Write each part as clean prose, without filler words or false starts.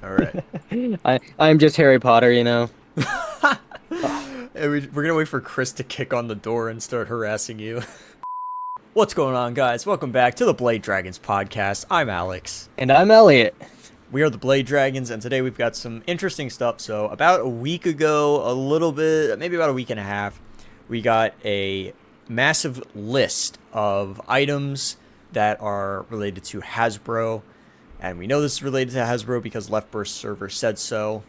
All right. I'm just Harry Potter, you know. We're gonna wait for Chris to kick on the door and start harassing you. What's going on, guys? Welcome back to the Blade Dragons podcast. I'm Alex. And I'm Elliot. We are the Blade Dragons, and today we've got some interesting stuff. So, about a week ago, a little bit, maybe about a week and a half, we got a massive list of items that are related to Hasbro. And we know this is related to Hasbro because Left Burst server said so.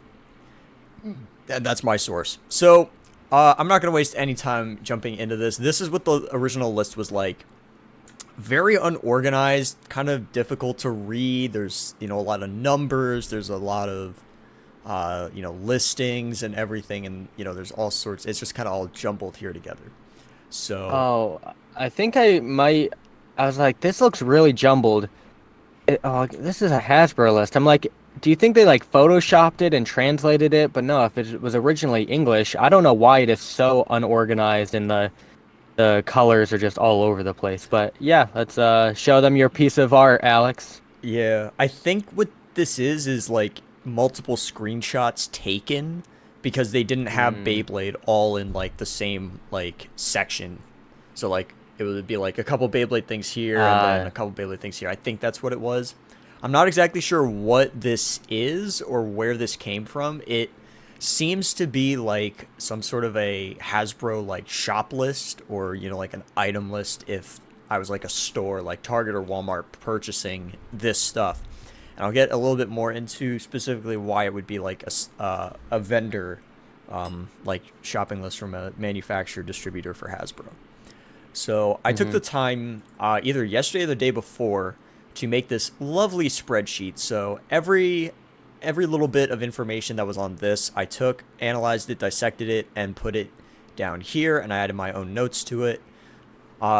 And that's my source. So, I'm not going to waste any time jumping into this. This is what the original list was like. Very unorganized, kind of difficult to read. There's, a lot of numbers. There's a lot of, listings and everything. And, there's all sorts. It's just kind of all jumbled here together. So, Oh, I think I might. I was like, this looks really jumbled. This is a Hasbro list. I'm like, do you think they like photoshopped it and translated it? But no, if it was originally English, I don't know why it is so unorganized and the colors are just all over the place. But yeah, let's show them your piece of art, Alex. yeah, I think what this is like multiple screenshots taken because they didn't have Hmm. Beyblade all in like the same like section. So like it would be like a couple Beyblade things here and then Uh, a couple Beyblade things here. I think that's what it was. I'm not exactly sure what this is or where this came from. It seems to be like some sort of a Hasbro like shop list or like an item list if I was like a store like Target or Walmart purchasing this stuff. And I'll get a little bit more into specifically why it would be like a vendor like shopping list from a manufacturer distributor for Hasbro. So I took mhm. the time either yesterday or the day before to make this lovely spreadsheet. So every little bit of information that was on this, I took, analyzed it, dissected it, and put it down here, and I added my own notes to it.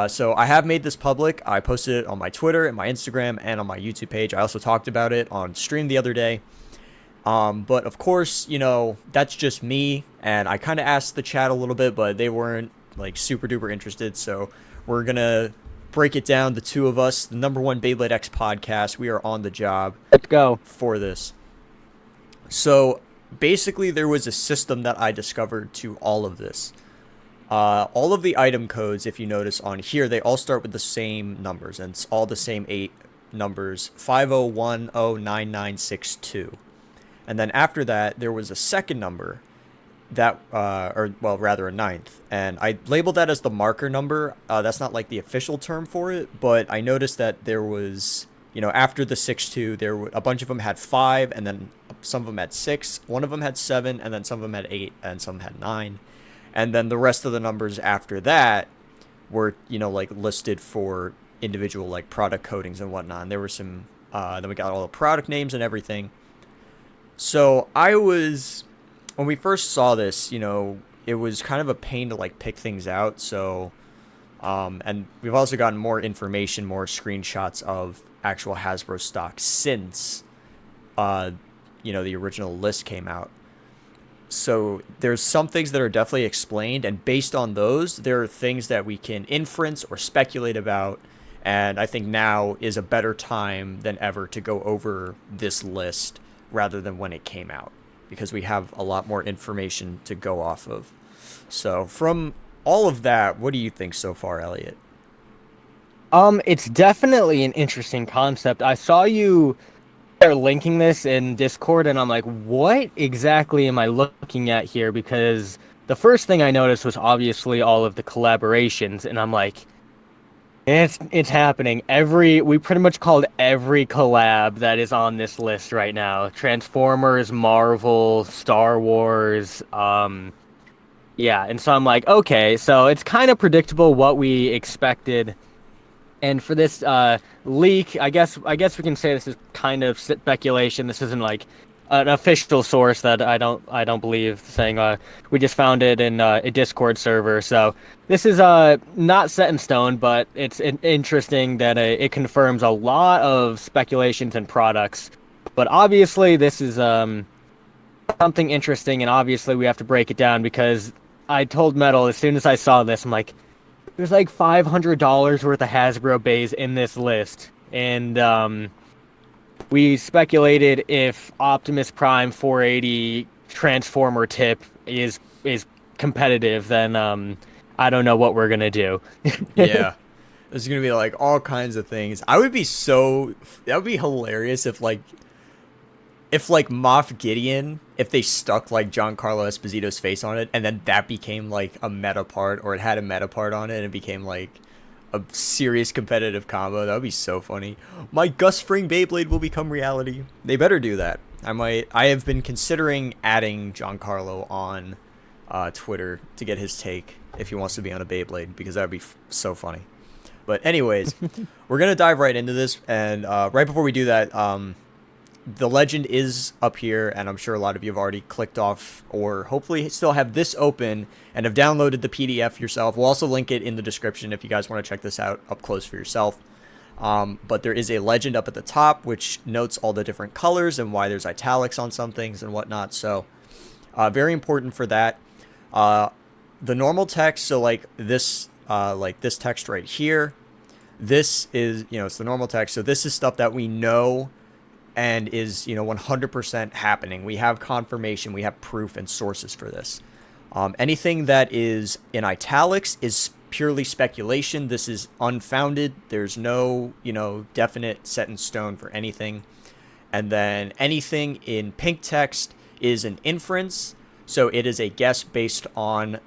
So I have made this public. I posted it on my Twitter and my Instagram and on my YouTube page. I also talked about it on stream the other day. But of course, that's just me, and I kind of asked the chat a little bit, but they weren't like super duper interested. So we're gonna break it down. The two of us, the number one Beyblade X podcast, we are on the job Let's go. for this. So basically, there was a system that I discovered to all of this. All of the item codes, if you notice on here, they all start with the same numbers, and it's all the same 8 numbers: 50109962. And then after that, there was a second number that, or well, rather a ninth, and I labeled that as the marker number. That's not like the official term for it, but I noticed that there was, after the 6-2, a bunch of them had 5, and then some of them had 6, one of them had 7, and then some of them had 8, and some had 9. And then the rest of the numbers after that were, like listed for individual like product codings and whatnot. And there were some, then we got all the product names and everything. So when we first saw this, it was kind of a pain to like pick things out. So, and we've also gotten more information, more screenshots of actual Hasbro stock since, uh, the original list came out. So there's some things that are definitely explained, and based on those, there are things that we can inference or speculate about. And I think now is a better time than ever to go over this list rather than when it came out, because we have a lot more information to go off of. So from all of that, what do you think so far, Elliot? It's definitely an interesting concept. I saw you are linking this in Discord, and I'm like, what exactly am I looking at here? Because the first thing I noticed was obviously all of the collaborations, and I'm like, it's happening. We pretty much called every collab that is on this list right now. Transformers, Marvel, Star Wars, yeah, and so I'm like, okay, so it's kind of predictable what we expected. And for this leak, I guess we can say this is kind of speculation. This isn't like an official source that I don't believe, saying we just found it in a Discord server. So this is not set in stone, but it's interesting that it confirms a lot of speculations and products. But obviously this is something interesting, and obviously we have to break it down because I told Metal as soon as I saw this, I'm like, there's like $500 worth of Hasbro bays in this list, and we speculated if Optimus Prime 480 Transformer tip is competitive, then I don't know what we're gonna do. Yeah. There's gonna be like all kinds of things. I would be so that would be hilarious if like Moff Gideon, if they stuck like Giancarlo Esposito's face on it, and then that became like a meta part, or it had a meta part on it, and it became like a serious competitive combo. That would be so funny. My Gus Fring Beyblade will become reality. They better do that. I have been considering adding Giancarlo on Twitter to get his take if he wants to be on a Beyblade, because that would be so funny. But anyways, we're gonna dive right into this, and right before we do that, the legend is up here, and I'm sure a lot of you have already clicked off, or hopefully still have this open and have downloaded the PDF yourself. We'll also link it in the description if you guys want to check this out up close for yourself. But there is a legend up at the top which notes all the different colors and why there's italics on some things and whatnot. So very important for that. The normal text, so like this text right here, this is, it's the normal text. So this is stuff that we know and is 100% happening. We have confirmation, we have proof and sources for this. Anything that is in italics is purely speculation. This is unfounded. There's no definite set in stone for anything. And then anything in pink text is an inference, so it is a guess based on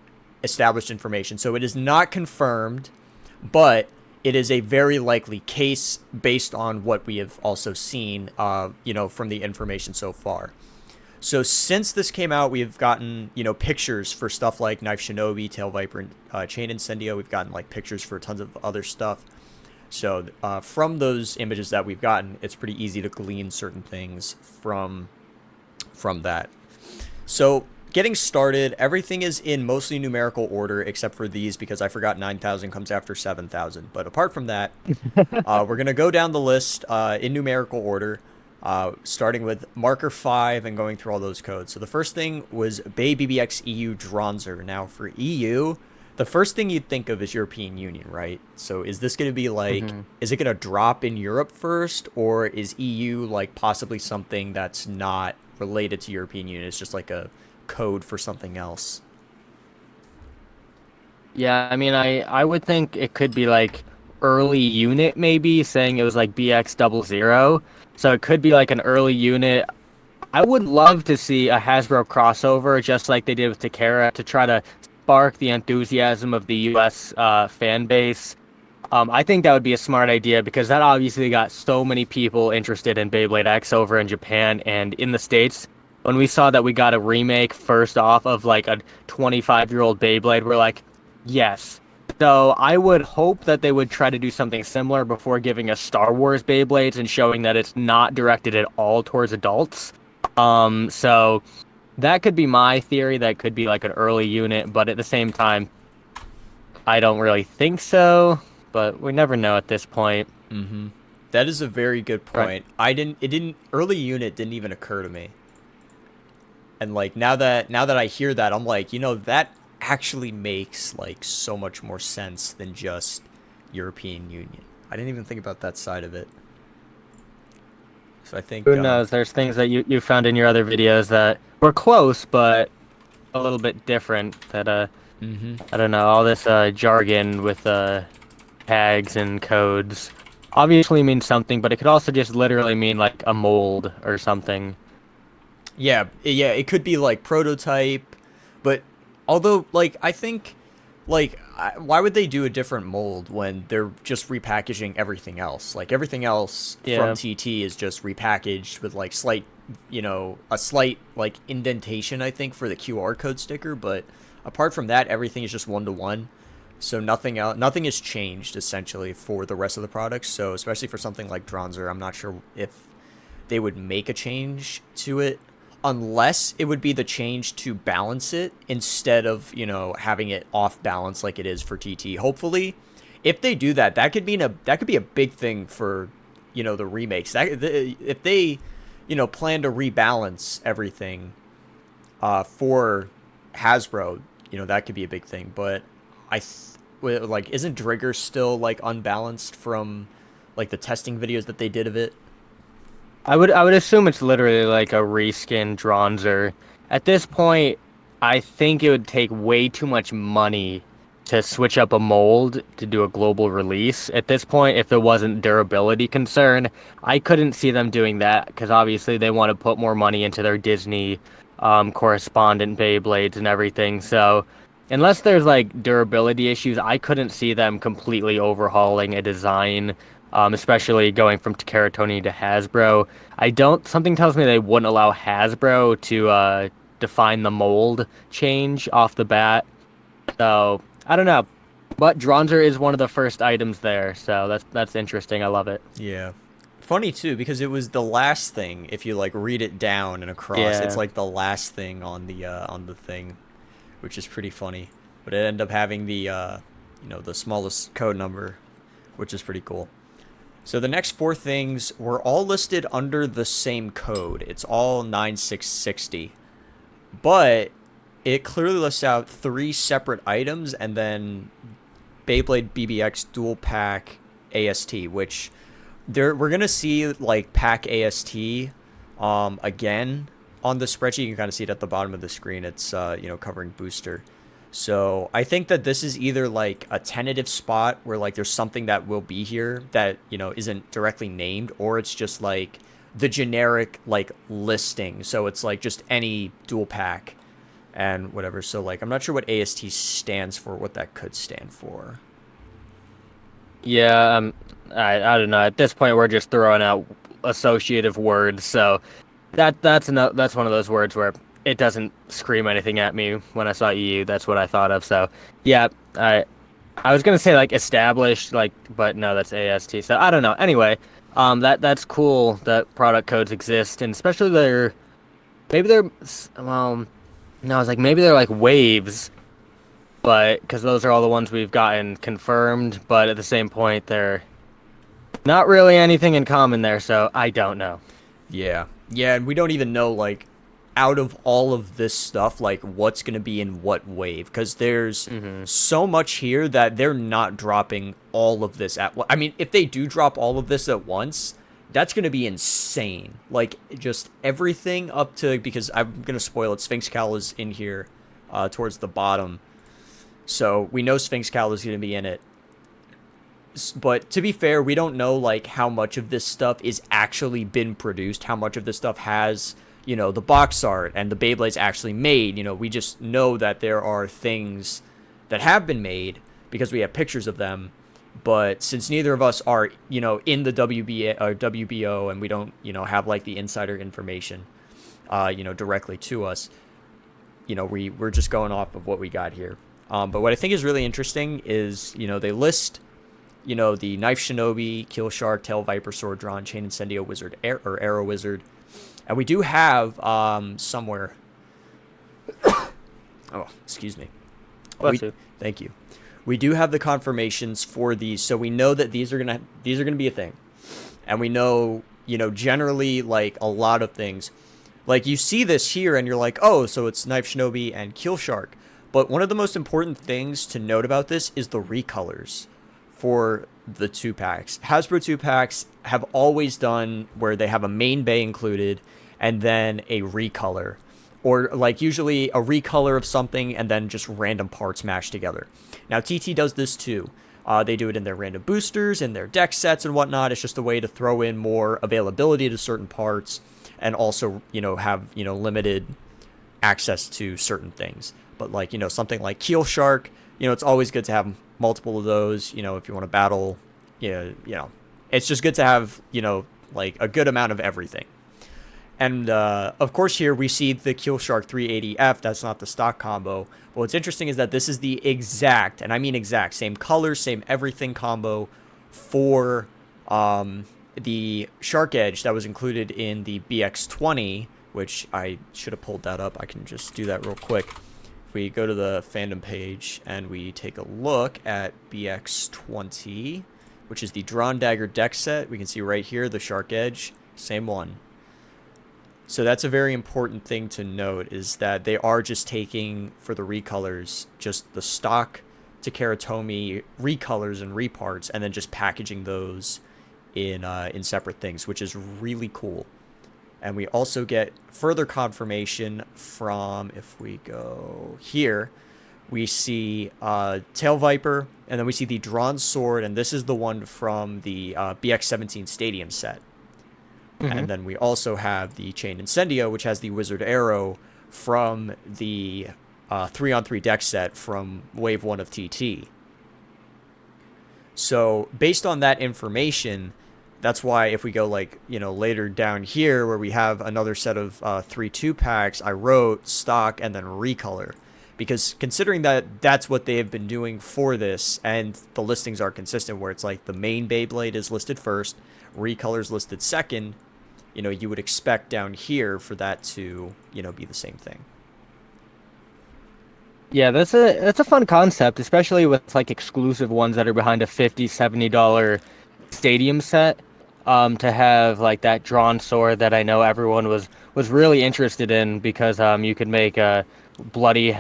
established information. So it is not confirmed, but it is a very likely case based on what we have also seen, from the information so far. So since this came out, we've gotten, pictures for stuff like Knife Shinobi, Tail Viper, and Chain Incendio. We've gotten like pictures for tons of other stuff. So from those images that we've gotten, it's pretty easy to glean certain things from that. So getting started, everything is in mostly numerical order except for these, because I forgot 9,000 comes after 7,000. But apart from that, we're going to go down the list in numerical order, starting with marker 5 and going through all those codes. So the first thing was Bay BBX EU Dronzer. Now for EU, the first thing you'd think of is European Union, right? So is this going to be like, is it going to drop in Europe first, or is EU like possibly something that's not related to European Union? It's just like a code for something else. Yeah, I mean, I would think it could be like early unit, maybe saying it was like BX00. So it could be like an early unit. I would love to see a Hasbro crossover, just like they did with Tera, to try to spark the enthusiasm of the US fan base. I think that would be a smart idea, because that obviously got so many people interested in Beyblade X over in Japan and in the States. When we saw that we got a remake first off of like a 25-year-old Beyblade, we're like, yes. So I would hope that they would try to do something similar before giving us Star Wars Beyblades and showing that it's not directed at all towards adults. So that could be my theory. That could be like an early unit, but at the same time, I don't really think so. But we never know at this point. Mm-hmm. That is a very good point. Right. Early unit didn't even occur to me. And like now that I hear that, I'm like, that actually makes like so much more sense than just European Union. I didn't even think about that side of it. So I think who knows? There's things that you found in your other videos that were close, but a little bit different. That I don't know, all this jargon with tags and codes obviously means something, but it could also just literally mean like a mold or something. Yeah, it could be like prototype, but although like I think like why would they do a different mold when they're just repackaging everything else? Like everything else from TT is just repackaged with like a slight like indentation, I think, for the QR code sticker, but apart from that, everything is just 1-to-1. So nothing has changed essentially for the rest of the products. So especially for something like Dronzer, I'm not sure if they would make a change to it, unless it would be the change to balance it instead of, having it off balance like it is for TT. Hopefully, if they do that, that could be a big thing for, the remakes. If they, plan to rebalance everything for Hasbro, that could be a big thing. But isn't Drigger still like unbalanced from like the testing videos that they did of it? I would assume it's literally like a reskin Dronzer. At this point, I think it would take way too much money to switch up a mold to do a global release. At this point, if there wasn't durability concern, I couldn't see them doing that because obviously they want to put more money into their Disney correspondent Beyblades and everything. So unless there's like durability issues, I couldn't see them completely overhauling a design, especially going from Keratoni to Hasbro. I don't. Something tells me they wouldn't allow Hasbro to define the mold change off the bat. So I don't know, but Dronzer is one of the first items there, so that's interesting. I love it. Yeah. Funny too, because it was the last thing. If you like read it down and across, it's Yeah. like the last thing on the thing, which is pretty funny. But it ended up having the the smallest code number, which is pretty cool. So the next four things were all listed under the same code. It's all 9660. But it clearly lists out three separate items and then Beyblade BBX Dual Pack AST, which we're gonna see like Pack AST again on the spreadsheet. You can kind of see it at the bottom of the screen. It's covering booster. So I think that this is either like a tentative spot where like there's something that will be here that isn't directly named, or it's just like the generic like listing. So it's like just any dual pack and whatever. So like I'm not sure what AST stands for, what that could stand for. Yeah, I don't know. At this point, we're just throwing out associative words, so that's one of those words where it doesn't scream anything at me. When I saw EU, that's what I thought of. So yeah, I was gonna say like established, like, but no, that's AST. So I don't know. Anyway, that's cool that product codes exist, and especially maybe they're well, no, I was like maybe they're like waves, but because those are all the ones we've gotten confirmed, but at the same point, they're not really anything in common there, so I don't know. Yeah. Yeah, and we don't even know like out of all of this stuff like what's going to be in what wave, because there's so much here that they're not dropping all of this I mean, if they do drop all of this at once, that's going to be insane. Like just everything up to, because I'm going to spoil it, Sphinx Cowl is in here towards the bottom. So we know Sphinx Cowl is going to be in it. But to be fair, we don't know like how much of this stuff is actually been produced, how much of this stuff has, the box art and the Beyblades actually made. We just know that there are things that have been made because we have pictures of them. But since neither of us are, in the WBA or WBO, and we don't, have like the insider information, directly to us, we're just going off of what we got here. But what I think is really interesting is, they list, the Knife Shinobi, Kill Shark, Tail Viper, Sword Drawn, Chain Incendio Wizard, or Arrow Wizard. And we do have, somewhere... oh, excuse me. Bless you. Thank you. We do have the confirmations for these, so we know that these are gonna be a thing. And we know, generally, like, a lot of things. Like, you see this here, and you're like, oh, so it's Knife Shinobi and Kill Shark. But one of the most important things to note about this is the recolors for the 2-packs. Hasbro 2-packs have always done where they have a main bay included and then a recolor, or like usually a recolor of something and then just random parts mashed together. Now TT does this too. They do it in their random boosters, in their deck sets and whatnot. It's just a way to throw in more availability to certain parts and also, have, limited access to certain things. But like, something like Keel Shark, it's always good to have multiple of those, if you want to battle, it's just good to have, like a good amount of everything. And, of course, here we see the Keel Shark 380F. That's not the stock combo. But what's interesting is that this is the exact, and I mean exact, same color, same everything combo for the Shark Edge that was included in the BX20, which I should have pulled that up. I can just do that real quick. If we go to the fandom page and we take a look at BX20, which is the Drawn Dagger deck set, we can see right here the Shark Edge, same one. So that's a very important thing to note, is that they are just taking, for the recolors, just the stock Takeratomi recolors and reparts, and then just packaging those in separate things, which is really cool. And we also get further confirmation from, if we go here, we see Tail Viper, and then we see the Drawn Sword, and this is the one from the BX-17 Stadium set. Mm-hmm. And then we also have the Chain Incendio, which has the Wizard Arrow from the 3-on-3 deck set from Wave 1 of TT. So based on that information, that's why if we go like, later down here where we have another set of 3 2-packs, I wrote stock and then recolor. Because considering that that's what they have been doing for this, and the listings are consistent where it's like the main Beyblade is listed first, recolor's listed second, you would expect down here for that to, be the same thing. Yeah, that's a fun concept, especially with like exclusive ones that are behind a $50-$70 stadium set. To have like that drawn sword that I know everyone was really interested in because you could make a bloody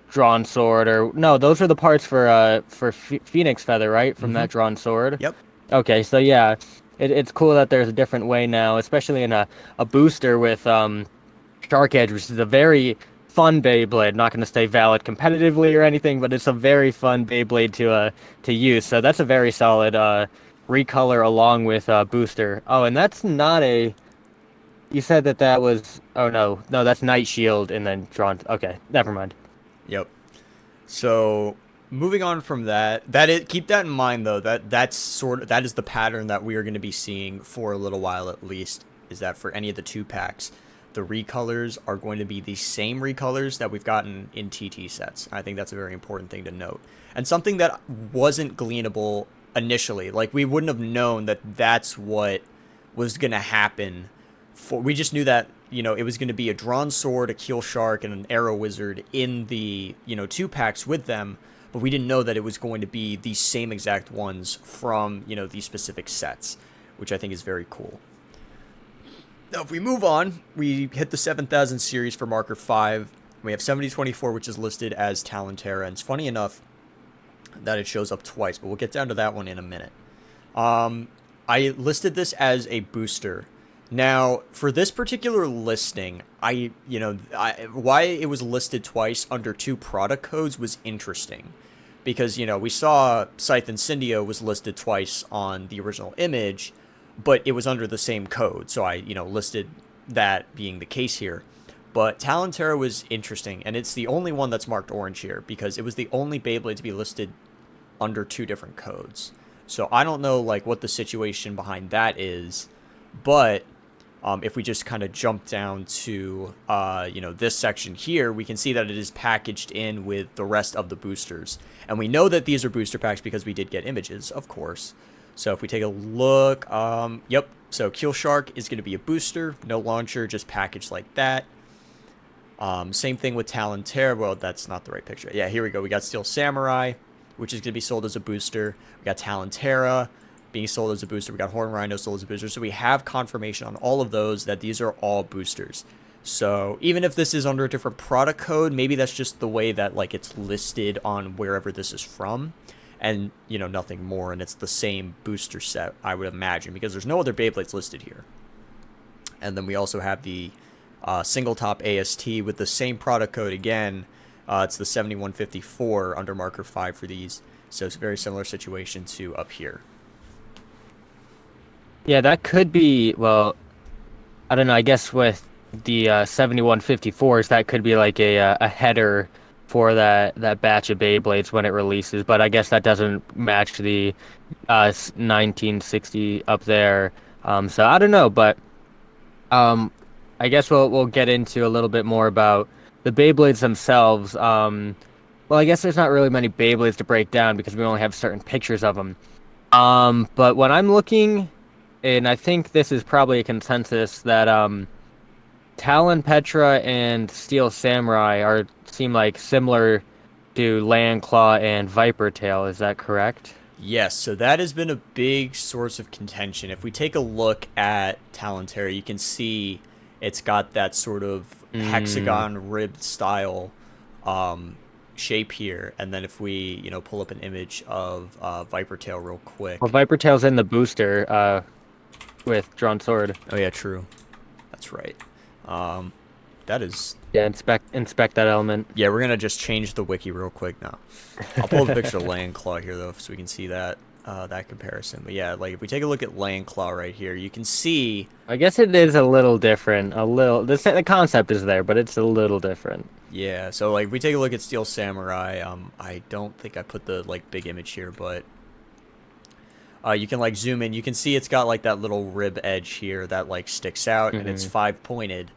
drawn sword, or no, those are the parts for Phoenix Feather, right? From that drawn sword. Yep. Okay, so yeah, it's cool that there's a different way now, especially in a booster with Shark Edge, which is a very fun Beyblade. Not going to say valid competitively or anything, but it's a very fun Beyblade to use. So that's a very solid recolor along with booster. Oh, and that's not a. You said that was. Oh no, that's Night Shield and then drawn. Okay, never mind. Yep. So moving on from that, keep that in mind though. That is the pattern that we are going to be seeing for a little while at least. Is that for any of the 2-packs, the recolors are going to be the same recolors that we've gotten in TT sets. I think that's a very important thing to note, and something that wasn't gleanable initially. Like, we wouldn't have known that that's what was going to happen. We just knew that, it was going to be a drawn sword, a keel shark, and an arrow wizard in the, 2-packs with them, but we didn't know that it was going to be the same exact ones from, these specific sets, which I think is very cool. Now, if we move on, we hit the 7,000 series for marker 5. We have 7024, which is listed as Tera, and it's funny enough that it shows up twice, but we'll get down to that one in a minute. I listed this as a booster. Now, for this particular listing, why it was listed twice under 2 product codes was interesting. Because, we saw Scythe Incendio was listed twice on the original image, but it was under the same code. So I, listed that being the case here. But Tera was interesting, and it's the only one that's marked orange here, because it was the only Beyblade to be listed under 2 different codes. So I don't know, what the situation behind that is, but if we just kind of jump down to, this section here, we can see that it is packaged in with the rest of the boosters. And we know that these are booster packs because we did get images, of course. So if we take a look, yep, so Keel Shark is going to be a booster, no launcher, just packaged like that. Same thing with Tera. Well, that's not the right picture. Yeah, here we go. We got Steel Samurai, which is going to be sold as a booster. We got Tera being sold as a booster. We got Horn Rhino sold as a booster. So we have confirmation on all of those that these are all boosters. So even if this is under a different product code, maybe that's just the way that it's listed on wherever this is from. And, nothing more. And it's the same booster set, I would imagine, because there's no other Beyblades listed here. And then we also have the single top AST with the same product code again. It's the 7154 under marker 5 for these. So it's a very similar situation to up here. Yeah, that could be, well, I don't know, I guess with the 7154s, that could be like a header for that batch of Beyblades when it releases, but I guess that doesn't match the 1960 up there. So I don't know, but I guess we'll get into a little bit more about the Beyblades themselves. Well, I guess there's not really many Beyblades to break down because we only have certain pictures of them. But when I'm looking, and I think this is probably a consensus, that Talon Petra and Steel Samurai seem like similar to Land Claw and Viper Tail. Is that correct? Yes, so that has been a big source of contention. If we take a look at Talon Tera, you can see it's got that sort of hexagon ribbed style shape here. And then if we, pull up an image of Viper Tail real quick. Well, Viper Tail's in the booster with drawn sword. Oh yeah, true. That's right. That is... Yeah, inspect that element. Yeah, we're gonna just change the wiki real quick now. I'll pull the picture of Land Claw here though, so we can see that that comparison. But yeah, like if we take a look at Land Claw right here, you can see. I guess it is a little different. A little. The concept is there, but it's a little different. Yeah, so like if we take a look at Steel Samurai, I don't think I put the like big image here, but you can like zoom in. You can see it's got like that little rib edge here that like sticks out, and it's 5-pointed.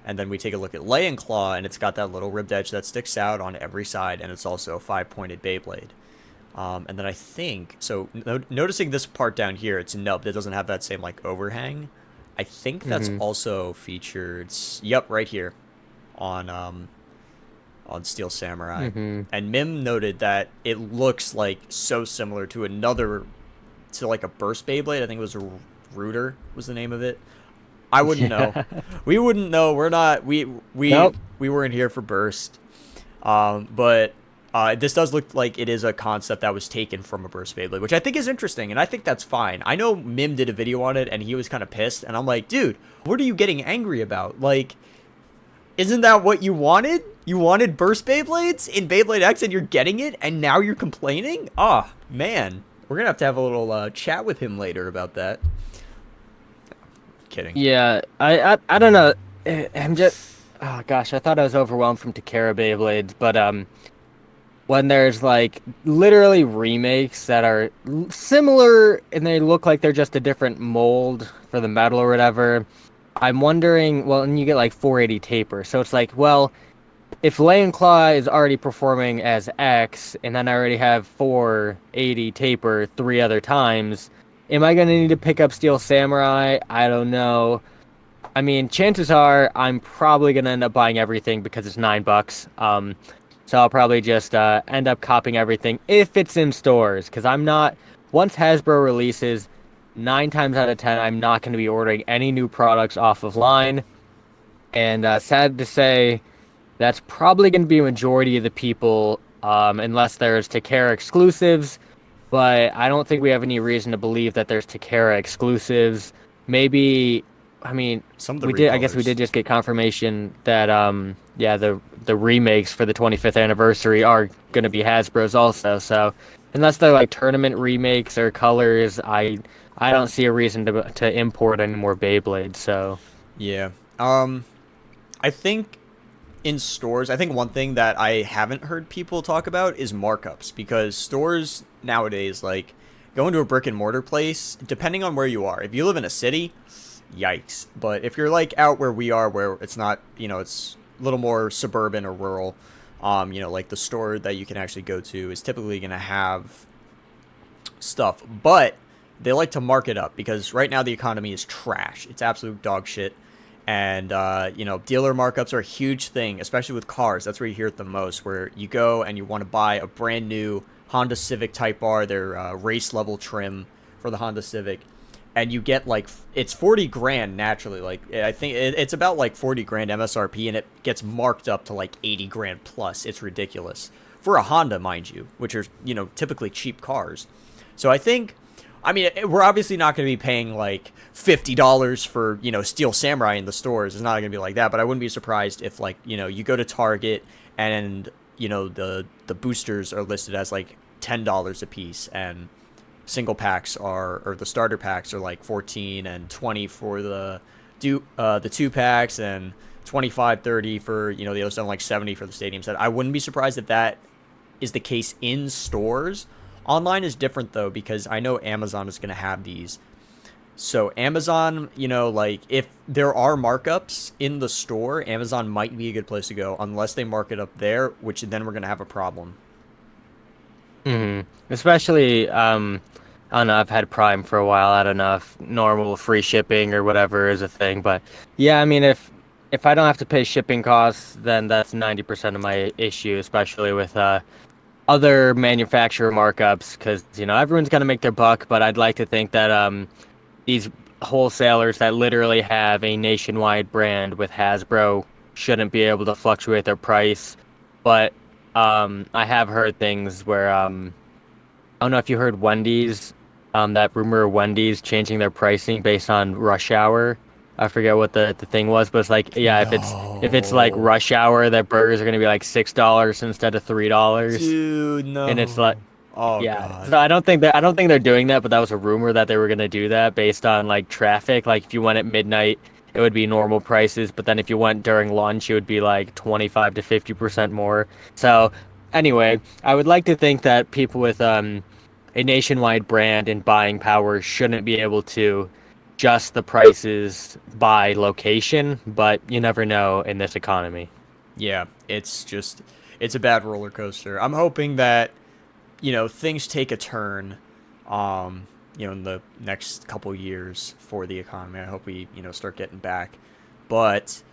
And then we take a look at Lay and Claw, and it's got that little ribbed edge that sticks out on every side, and it's also a 5-pointed Beyblade. And then I think, so noticing this part down here, it's nubbed. It doesn't have that same like overhang. I think that's also featured, yep, right here on Steel Samurai. And Mim noted that it looks like so similar to to like a Burst Beyblade. I think it was a Rooter was the name of it. I wouldn't know. We wouldn't know. We're not. We weren't here for Burst. But this does look like it is a concept that was taken from a Burst Beyblade, which I think is interesting, and I think that's fine. I know Mim did a video on it, and he was kind of pissed, and I'm like, dude, what are you getting angry about? Like, isn't that what you wanted? You wanted Burst Beyblades in Beyblade X, and you're getting it, and now you're complaining? Ah, man. We're going to have a little chat with him later about that. Kidding. Yeah, I don't know. I'm just, oh gosh, I thought I was overwhelmed from Tera Beyblades, but when there's like literally remakes that are similar and they look like they're just a different mold for the metal or whatever, I'm wondering. Well, and you get like 480 taper, so it's like, well, if Lay and Claw is already performing as X, and then I already have 480 taper 3 other times. Am I going to need to pick up Steel Samurai? I don't know. I mean, chances are I'm probably going to end up buying everything because it's $9. So I'll probably just end up copying everything if it's in stores. Because I'm not... Once Hasbro releases, 9 times out of 10, I'm not going to be ordering any new products off of line. And sad to say, that's probably going to be a majority of the people, unless there's Tera exclusives. But I don't think we have any reason to believe that there's Tera exclusives. Maybe, I mean, I guess we did just get confirmation that, the remakes for the 25th anniversary are going to be Hasbro's also. So unless they're like tournament remakes or colors, I don't see a reason to import any more Beyblades. So yeah, I think in stores, I think one thing that I haven't heard people talk about is markups, because stores nowadays, like going to a brick and mortar place, depending on where you are, if you live in a city, yikes. But if you're like out where we are, where it's not, it's a little more suburban or rural, like the store that you can actually go to is typically going to have stuff, but they like to mark it up because right now the economy is trash. It's absolute dog shit. And, dealer markups are a huge thing, especially with cars. That's where you hear it the most, where you go and you want to buy a brand new Honda Civic Type R, their race level trim for the Honda Civic. And you get like, it's 40 grand naturally. Like, I think it's about like 40 grand MSRP, and it gets marked up to like 80 grand plus. It's ridiculous. For a Honda, mind you, which are, typically cheap cars. So I think, we're obviously not going to be paying like $50 for, Steel Samurai in the stores. It's not going to be like that, but I wouldn't be surprised if like, you go to Target and, the boosters are listed as like $10 a piece, and single packs or the starter packs are like 14 and 20 for the 2 packs, and 25, 30 for, the other stuff, like 70 for the stadium set. I wouldn't be surprised if that is the case in stores. Online is different, though, because I know Amazon is going to have these. So Amazon, like, if there are markups in the store, Amazon might be a good place to go, unless they mark it up there, which then we're going to have a problem. Especially, I don't know, I've had Prime for a while. I don't know if normal free shipping or whatever is a thing. But, yeah, if I don't have to pay shipping costs, then that's 90% of my issue, especially with other manufacturer markups, because everyone's gonna make their buck, but I'd like to think that these wholesalers that literally have a nationwide brand with Hasbro shouldn't be able to fluctuate their price. But I have heard things where I don't know if you heard Wendy's, that rumor of Wendy's changing their pricing based on rush hour. I forget what the thing was, but it's like, yeah, if it's like No. rush hour, that burgers are gonna be like $6 instead of $3, Dude, and it's like, no. Oh yeah. God. So I don't think they're doing that, but that was a rumor that they were gonna do that based on like traffic. Like if you went at midnight, it would be normal prices, but then if you went during lunch, it would be like 25 to 50% more. So anyway, I would like to think that people with a nationwide brand and buying power shouldn't be able to adjust the prices by location, but you never know in this economy. Yeah, it's a bad roller coaster. I'm hoping that, things take a turn, in the next couple years for the economy. I hope we, start getting back. But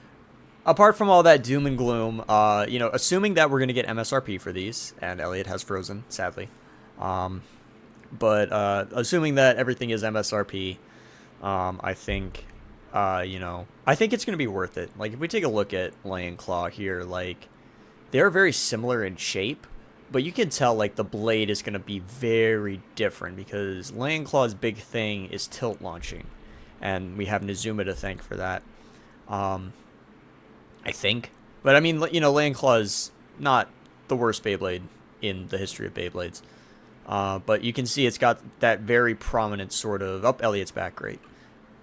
apart from all that doom and gloom, assuming that we're going to get MSRP for these, and Elliot has frozen, sadly. Um, but assuming that everything is MSRP, I think, I think it's going to be worth it. Like, if we take a look at Lion Claw here, like, they're very similar in shape, but you can tell, like, the blade is going to be very different because Lion Claw's big thing is tilt launching, and we have Nizuma to thank for that. Um, I think. But, I mean, Lion Claw is not the worst Beyblade in the history of Beyblades. But you can see it's got that very prominent sort of... Oh, Elliot's back, great.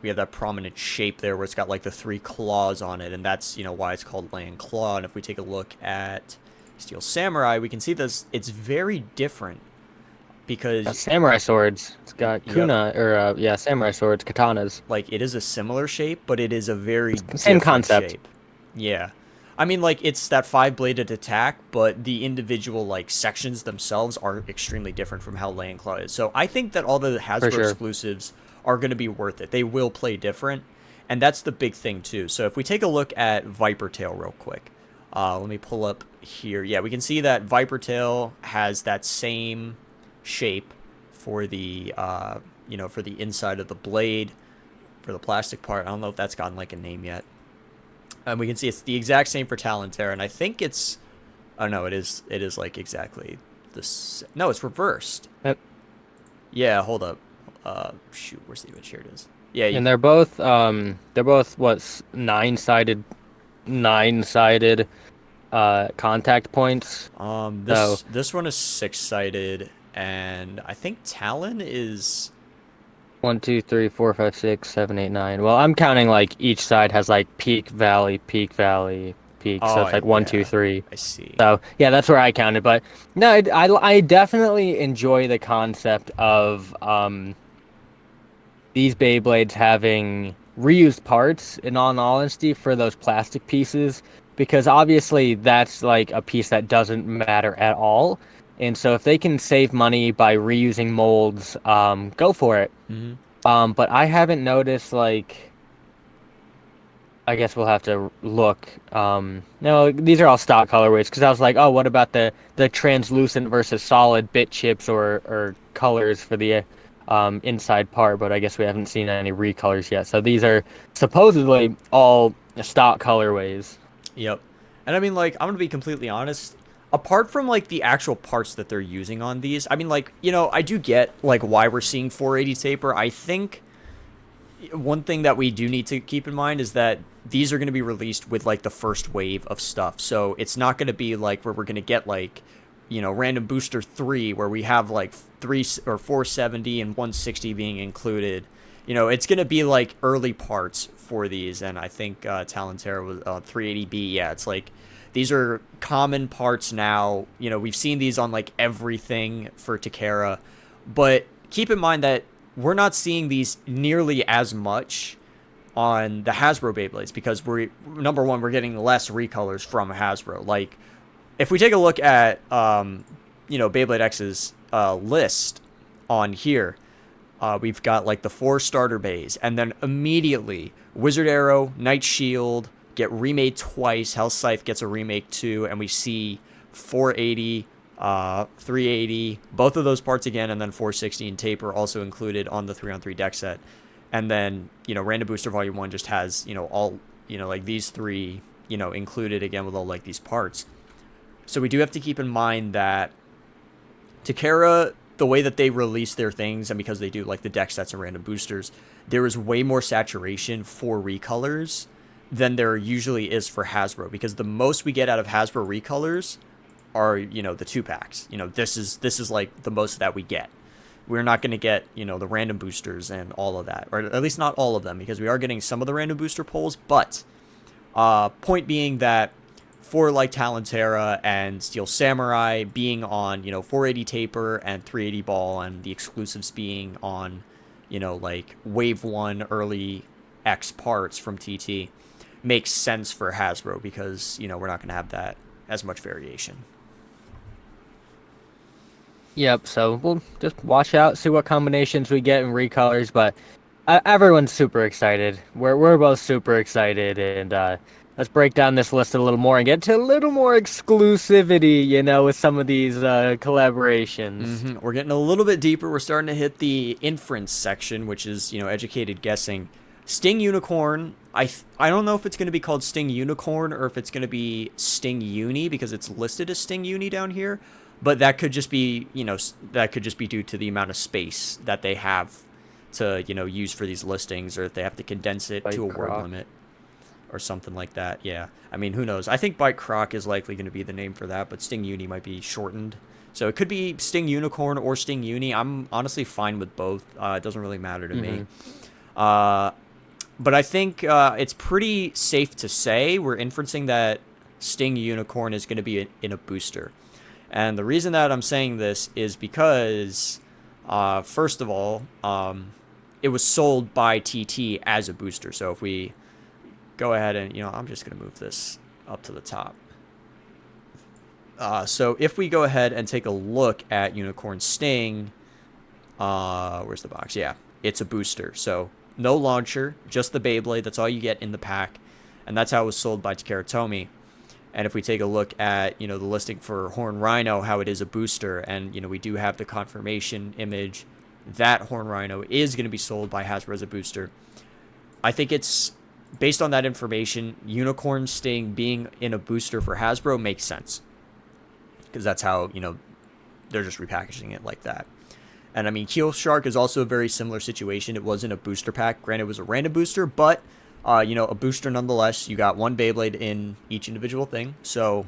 We have that prominent shape there where it's got like the three claws on it, and that's, why it's called Lion Claw. And if we take a look at Steel Samurai, we can see this, it's very different because Samurai swords. It's got kuna, or yeah, samurai swords, katanas. like it is a similar shape, but it is a very Same different concept. shape. Yeah. I mean, like, it's that five-bladed attack, but the individual, like, sections themselves are extremely different from how Lion Claw is. So I think that all the Hasbro Sure. exclusives are going to be worth it. They will play different, and that's the big thing, too. So if we take a look at Viper Tail real quick, let me pull up here. Yeah, we can see that Viper Tail has that same shape for the, for the inside of the blade, for the plastic part. I don't know if that's gotten, like, a name yet. And we can see it's the exact same for Tera, and I think it's... Oh, no, it is like, exactly this... No, it's reversed. Yep. Yeah, hold up. Shoot, where's the image? Here it is. Yeah, And they're both what, nine-sided contact points. This one is six-sided, and I think Talon is... 1, 2, 3, 4, 5, 6, 7, 8, 9. Well, I'm counting like each side has like peak, valley, peak, valley, peak. So it's like 1, 2, 3. I see. So yeah, that's where I counted. But no, I definitely enjoy the concept of these Beyblades having reused parts, in all honesty, for those plastic pieces, because obviously that's like a piece that doesn't matter at all. And so if they can save money by reusing molds, go for it. Mm-hmm. But I haven't noticed, like, I guess we'll have to look. No, these are all stock colorways, because I was like, oh, what about the translucent versus solid bit chips or colors for the inside part? But I guess we haven't seen any recolors yet. So these are supposedly all stock colorways. Yep. And I mean, like, I'm gonna be completely honest. Apart from, like, the actual parts that they're using on these, I mean, like, I do get, like, why we're seeing 480 taper. I think one thing that we do need to keep in mind is that these are going to be released with, like, the first wave of stuff. So it's not going to be, like, where we're going to get, like, Random Booster 3, where we have, like, 3 or 470 and 160 being included. It's going to be, like, early parts for these. And I think Tera was 380B. Yeah, it's like... These are common parts now. We've seen these on, like, everything for Tera. But keep in mind that we're not seeing these nearly as much on the Hasbro Beyblades because number one, we're getting less recolors from Hasbro. Like, if we take a look at, Beyblade X's list on here, we've got, like, the 4 starter bays. And then immediately, Wizard Arrow, Knight Shield... get remade twice. Hell Scythe gets a remake too, and we see 480, 380, both of those parts again, and then 460 and taper also included on the 3-on-3 deck set. And then, Random Booster Volume 1 just has, all, like these three, included again with all, like, these parts. So we do have to keep in mind that Tera the way that they release their things, and because they do like the deck sets and random boosters, there is way more saturation for recolors than there usually is for Hasbro, because the most we get out of Hasbro recolors are, the 2-packs. This is like the most that we get. We're not going to get, the random boosters and all of that, or at least not all of them, because we are getting some of the random booster pulls. But point being that for like Talon Tera and Steel Samurai being on, 480 taper and 380 ball, and the exclusives being on, like Wave 1 early X parts from TT, makes sense for Hasbro, because, we're not going to have that as much variation. Yep, so we'll just watch out, see what combinations we get in recolors, but everyone's super excited. We're both super excited, and let's break down this list a little more and get to a little more exclusivity, with some of these collaborations. We're getting a little bit deeper. We're starting to hit the inference section, which is, educated guessing. Sting Unicorn, I don't know if it's going to be called Sting Unicorn or if it's going to be Sting Uni, because it's listed as Sting Uni down here. But that could just be, due to the amount of space that they have to, use for these listings, or if they have to condense it to a word limit or something like that. Yeah. I mean, who knows? I think Bite Croc is likely going to be the name for that, but Sting Uni might be shortened. So it could be Sting Unicorn or Sting Uni. I'm honestly fine with both. It doesn't really matter to me. But I think it's pretty safe to say we're inferencing that Sting Unicorn is going to be in a booster. And the reason that I'm saying this is because, first of all, it was sold by TT as a booster. So if we go ahead and, I'm just going to move this up to the top. So if we go ahead and take a look at Unicorn Sting, where's the box? Yeah, it's a booster. So no launcher, just the Beyblade. That's all you get in the pack. And that's how it was sold by Takara Tomy. And if we take a look at, the listing for Horn Rhino, how it is a booster, and, we do have the confirmation image that Horn Rhino is going to be sold by Hasbro as a booster. I think it's, based on that information, Unicorn Sting being in a booster for Hasbro makes sense. Because that's how, they're just repackaging it like that. And, I mean, Keel Shark is also a very similar situation. It wasn't a booster pack. Granted, it was a random booster, but a booster nonetheless. You got one Beyblade in each individual thing. So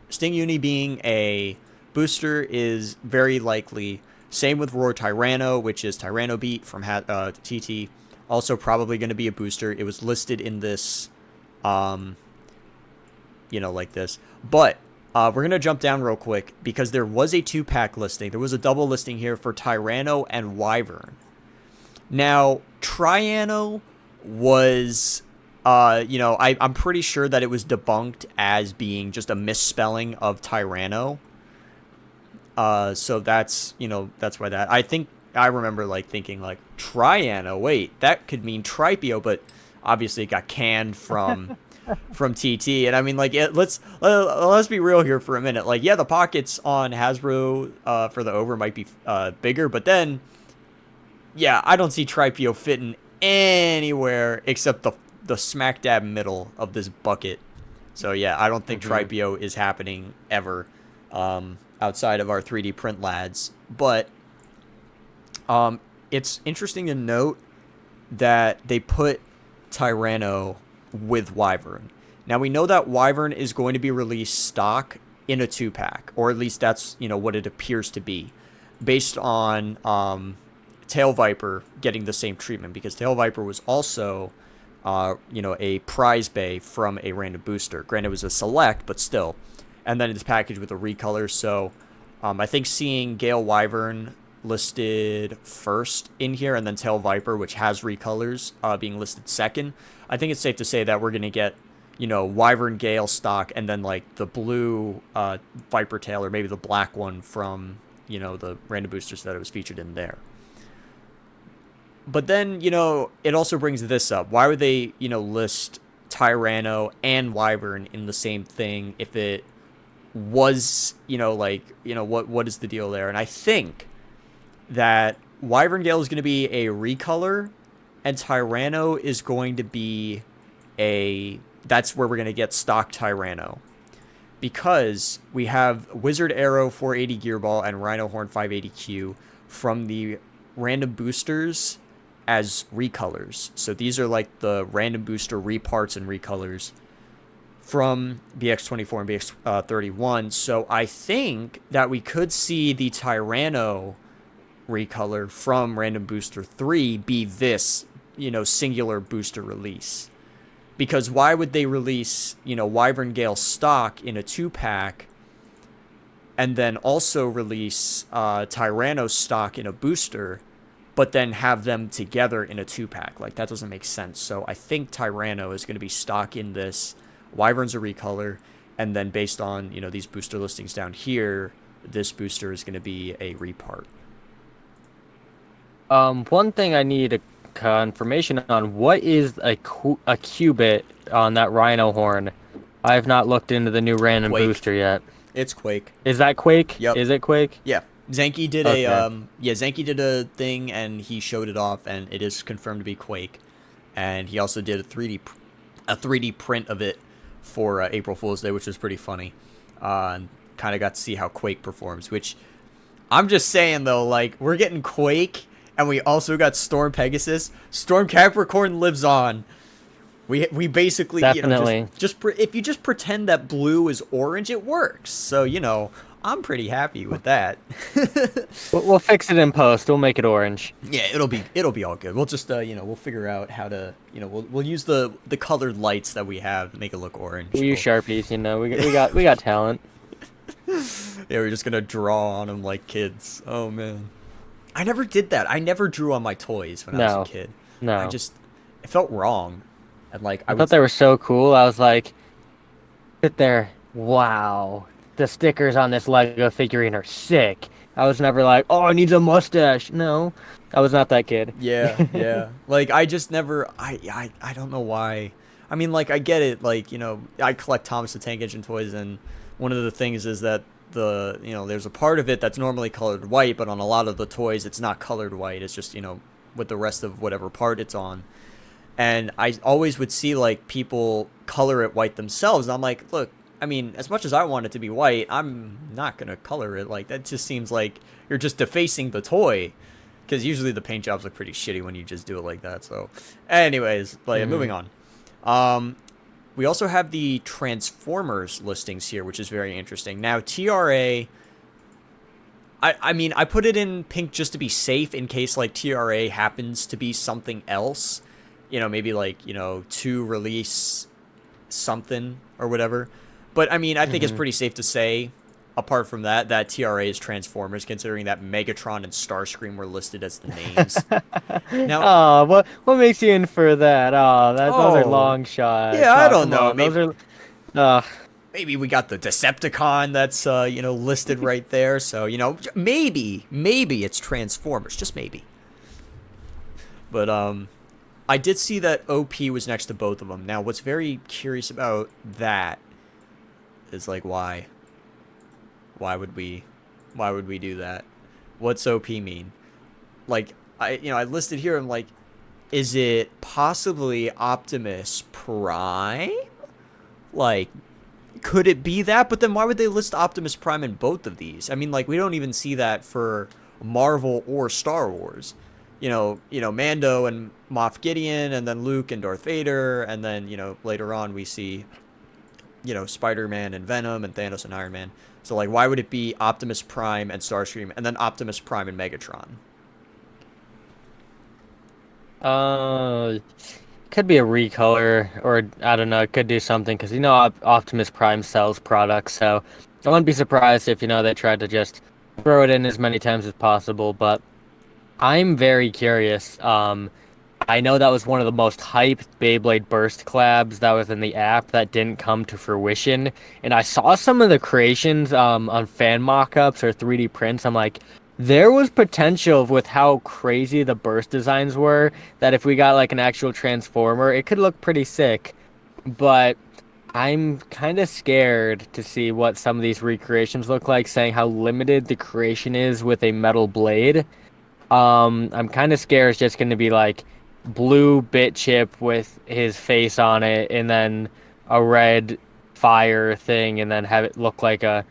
Sting Uni being a booster is very likely. Same with Roar Tyrano, which is Tyrano Beat from TT. Also probably going to be a booster. It was listed in this, like this. But we're going to jump down real quick because there was a 2-pack listing. There was a double listing here for Tyrano and Wyvern. Now, Tyrano was, I'm pretty sure that it was debunked as being just a misspelling of Tyrano. So that's why that, I think, I remember, thinking, Triano, wait, that could mean Tripio, but obviously it got canned from, from TT. And I mean, let's be real here for a minute. Yeah, the pockets on Hasbro, for the over might be, bigger, but then, yeah, I don't see Tripio fitting anywhere except the smack dab middle of this bucket. So yeah, I don't think Tripio is happening ever, outside of our 3D print lads. But it's interesting to note that they put Tyrano with Wyvern. Now we know that Wyvern is going to be released stock in a 2-pack, or at least that's what it appears to be, based on Tail Viper getting the same treatment, because Tail Viper was also, a prize bay from a random booster. Granted, it was a select, but still. And then it's packaged with a recolor. So I think seeing Gale Wyvern listed first in here, and then Tail Viper, which has recolors, being listed second, I think it's safe to say that we're going to get, Wyvern Gale stock, and then the blue Viper Tail, or maybe the black one from, the random boosters that it was featured in there. But then, it also brings this up. Why would they, list Tyrano and Wyvern in the same thing if it was, what is the deal there? And I think that Wyvern Gale is going to be a recolor, and Tyrano is going to be that's where we're going to get stock Tyrano. because we have Wizard Arrow 480 Gearball and Rhino Horn 580Q from the random boosters as recolors. So these are like the random booster reparts and recolors from BX24 and BX31. So I think that we could see the Tyrano recolor from Random Booster 3 be this, singular booster release. Because why would they release, Wyvern Gale stock in a 2-pack and then also release Tyrano stock in a booster, but then have them together in a 2-pack? Like, that doesn't make sense. So I think Tyrano is going to be stock in this, Wyvern's a recolor, and then based on, these booster listings down here, this booster is going to be a repart. One thing I need a confirmation on, what is a qubit on that Rhino horn? I have not looked into the new random Quake. Booster yet. It's Quake. Is that Quake? Yep. Is it Quake? Yeah. Zanky did Okay. Zanky did a thing and he showed it off, and it is confirmed to be Quake. And he also did a 3D print of it for April Fool's Day, which was pretty funny. And kind of got to see how Quake performs, which I'm just saying though, like, we're getting Quake and we also got Storm Pegasus. Storm Capricorn lives on. We basically, Definitely. if you just pretend that blue is orange, it works. So, I'm pretty happy with that. We'll fix it in post. We'll make it orange. Yeah, it'll be all good. We'll just we'll figure out how to, we'll use the colored lights that we have to make it look orange. We use Sharpies, we got talent. Yeah, we're just gonna draw on them like kids. Oh man, I never did that. I never drew on my toys when I was a kid. No, it felt wrong, and like I thought they were so cool. I was like, sit there, wow. The stickers on this Lego figurine are sick. I was never like, oh, it needs a mustache. No, I was not that kid. Yeah. Like, I just never, I don't know why. I mean, like, I get it. Like, I collect Thomas the Tank Engine toys, and one of the things is that there's a part of it that's normally colored white, but on a lot of the toys, it's not colored white. It's just, with the rest of whatever part it's on. And I always would see, like, people color it white themselves. And I'm like, look, I mean, as much as I want it to be white, I'm not going to color it. Like, that just seems like you're just defacing the toy. Because usually the paint jobs look pretty shitty when you just do it like that. So, anyways, moving on. We also have the Transformers listings here, which is very interesting. Now, TRA, I mean, I put it in pink just to be safe in case, like, TRA happens to be something else. Maybe, like, to release something or whatever. But, I mean, I think it's pretty safe to say, apart from that TRA is Transformers, considering that Megatron and Starscream were listed as the names. Now, what makes you infer that? Those are long shots. Yeah, I don't know. Those are... Maybe we got the Decepticon that's, listed right there. So, maybe it's Transformers. Just maybe. But, I did see that OP was next to both of them. Now, what's very curious about that is, like, why? Why would we do that? What's OP mean? Like, I listed here, I'm like, is it possibly Optimus Prime? Like, could it be that? But then why would they list Optimus Prime in both of these? I mean, like, we don't even see that for Marvel or Star Wars. Mando and Moff Gideon, and then Luke and Darth Vader, and then, later on we see, Spider-Man and Venom and Thanos and Iron Man. So, like, why would it be Optimus Prime and Starscream, and then Optimus Prime and Megatron? Could be a recolor, or I don't know, it could do something, because Optimus Prime sells products, so I wouldn't be surprised if, they tried to just throw it in as many times as possible, but I'm very curious. I know that was one of the most hyped Beyblade Burst collabs that was in the app that didn't come to fruition. And I saw some of the creations on fan mockups or 3D prints. I'm like, there was potential with how crazy the Burst designs were, that if we got like an actual Transformer, it could look pretty sick. But I'm kind of scared to see what some of these recreations look like, saying how limited the creation is with a metal blade. I'm kind of scared it's just going to be like blue bit chip with his face on it, and then a red fire thing and then have it look like a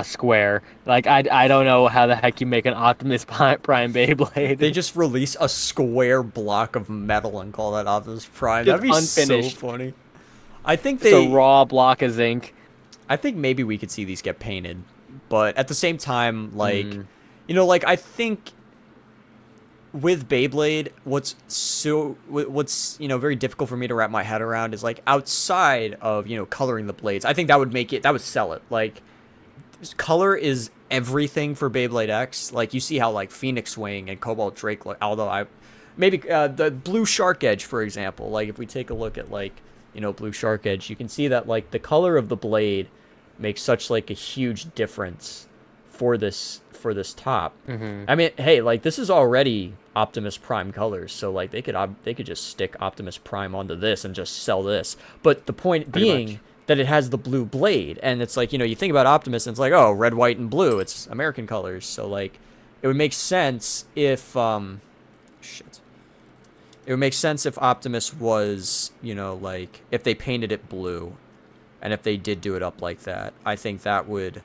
square. Like I don't know how the heck you make an Optimus Prime Beyblade. They just release a square block of metal and call that Optimus Prime. Just That'd be unfinished. so funny. I think It's a raw block of zinc. I think maybe we could see these get painted, but at the same time, like, like I think with Beyblade, what's very difficult for me to wrap my head around is like outside of coloring the blades. I think that would sell it. Like, color is everything for Beyblade X. Like, you see how like Phoenix Wing and Cobalt Drake look. Although the Blue Shark Edge, for example. Like, if we take a look at like Blue Shark Edge, you can see that like the color of the blade makes such like a huge difference for this top. I mean, hey, like this is already Optimus Prime colors, so like they could just stick Optimus Prime onto this and just sell this. But the point being that it has the blue blade, and it's like you think about Optimus and it's like, oh, red, white, and blue. It's American colors, so like it would make sense if It would make sense if Optimus was, like, if they painted it blue, and if they did do it up like that. I think that would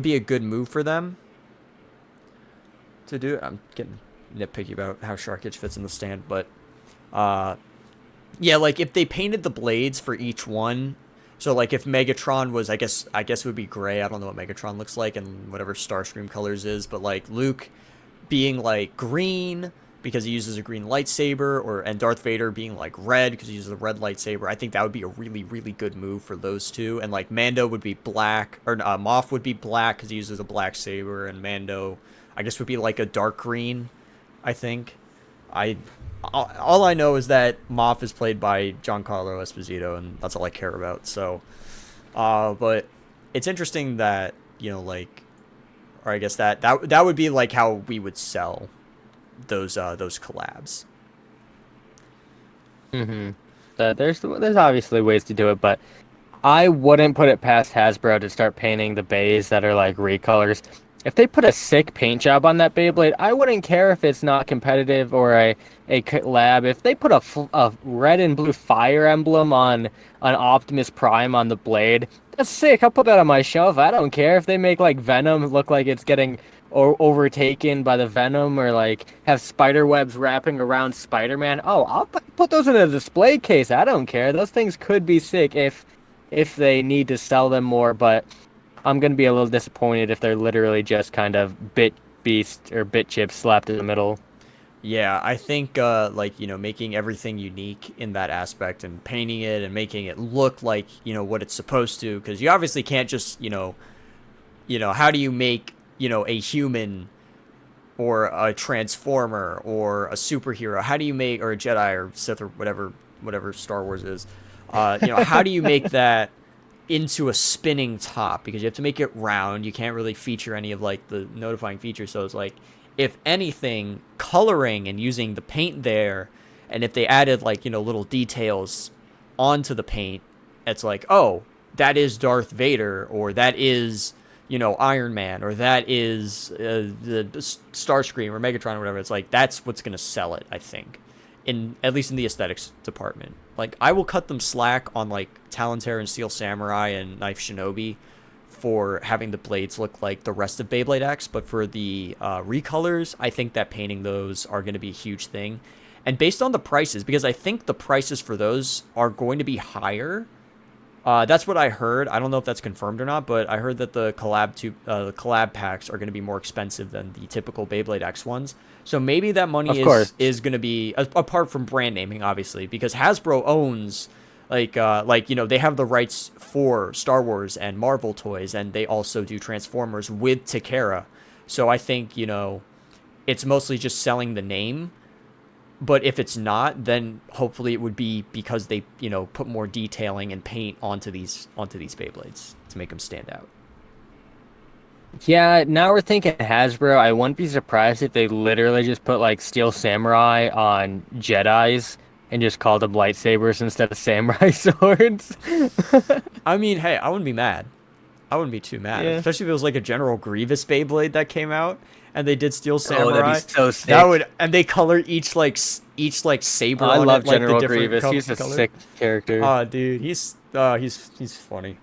be a good move for them to do. I'm getting nitpicky about how Shark Edge fits in the stand, but, yeah, like, if they painted the blades for each one, so, like, if Megatron was, I guess it would be gray. I don't know what Megatron looks like and whatever Starscream colors is, but, like, Luke being, like, green because he uses a green lightsaber, and Darth Vader being like red because he uses a red lightsaber. I think that would be a really, really good move for those two. And like Mando would be black, or Moff would be black because he uses a black saber, and Mando, I guess, would be like a dark green. I think. All I know is that Moff is played by Giancarlo Esposito, and that's all I care about. So, but it's interesting that like, or I guess that would be like how we would sell those collabs. There's obviously ways to do it, but I wouldn't put it past Hasbro to start painting the bays that are like recolors. If they put a sick paint job on that Beyblade, I wouldn't care if it's not competitive or a collab. If they put a red and blue fire emblem on an Optimus Prime on the blade, that's sick. I'll put that on my shelf. I don't care if they make like Venom look like it's getting overtaken by the Venom, or like have spider webs wrapping around Spider-Man. Oh, I'll put those in a display case. I don't care. Those things could be sick if they need to sell them more, but I'm going to be a little disappointed if they're literally just kind of bit beast or bit chips slapped in the middle. Yeah, I think like making everything unique in that aspect and painting it and making it look like what it's supposed to, because you obviously can't just how do you make a human or a transformer or a superhero? How do you make, or a Jedi or Sith or whatever Star Wars is? How do you make that into a spinning top? Because you have to make it round. You can't really feature any of like the notifying features. So it's like, if anything, coloring and using the paint there, and if they added like little details onto the paint, it's like, oh, that is Darth Vader, or that is Iron Man, or that is the Starscream or Megatron or whatever. It's like, that's what's gonna sell it, I think, at least in the aesthetics department. Like, I will cut them slack on like Talon Tera and Steel Samurai and Knife Shinobi for having the blades look like the rest of Beyblade X, but for the recolors, I think that painting those are going to be a huge thing. And based on the prices, because I think the prices for those are going to be higher. That's what I heard. I don't know if that's confirmed or not, but I heard that the collab packs are going to be more expensive than the typical Beyblade X ones. So maybe that money is going to be, apart from brand naming, obviously, because Hasbro owns they have the rights for Star Wars and Marvel toys, and they also do Transformers with Tera. So I think it's mostly just selling the name. But if it's not, then hopefully it would be because they, put more detailing and paint onto these Beyblades to make them stand out. Yeah, now we're thinking Hasbro. I wouldn't be surprised if they literally just put like Steel Samurai on Jedis and just called them lightsabers instead of samurai swords. I mean, hey, I wouldn't be mad. I wouldn't be too mad, especially if it was like a General Grievous Beyblade that came out and they did Steel Samurai. Oh, that'd be so sick. And they color each saber. I love it, like General the Grievous. He's a color. sick character. Oh, dude, he's He's funny.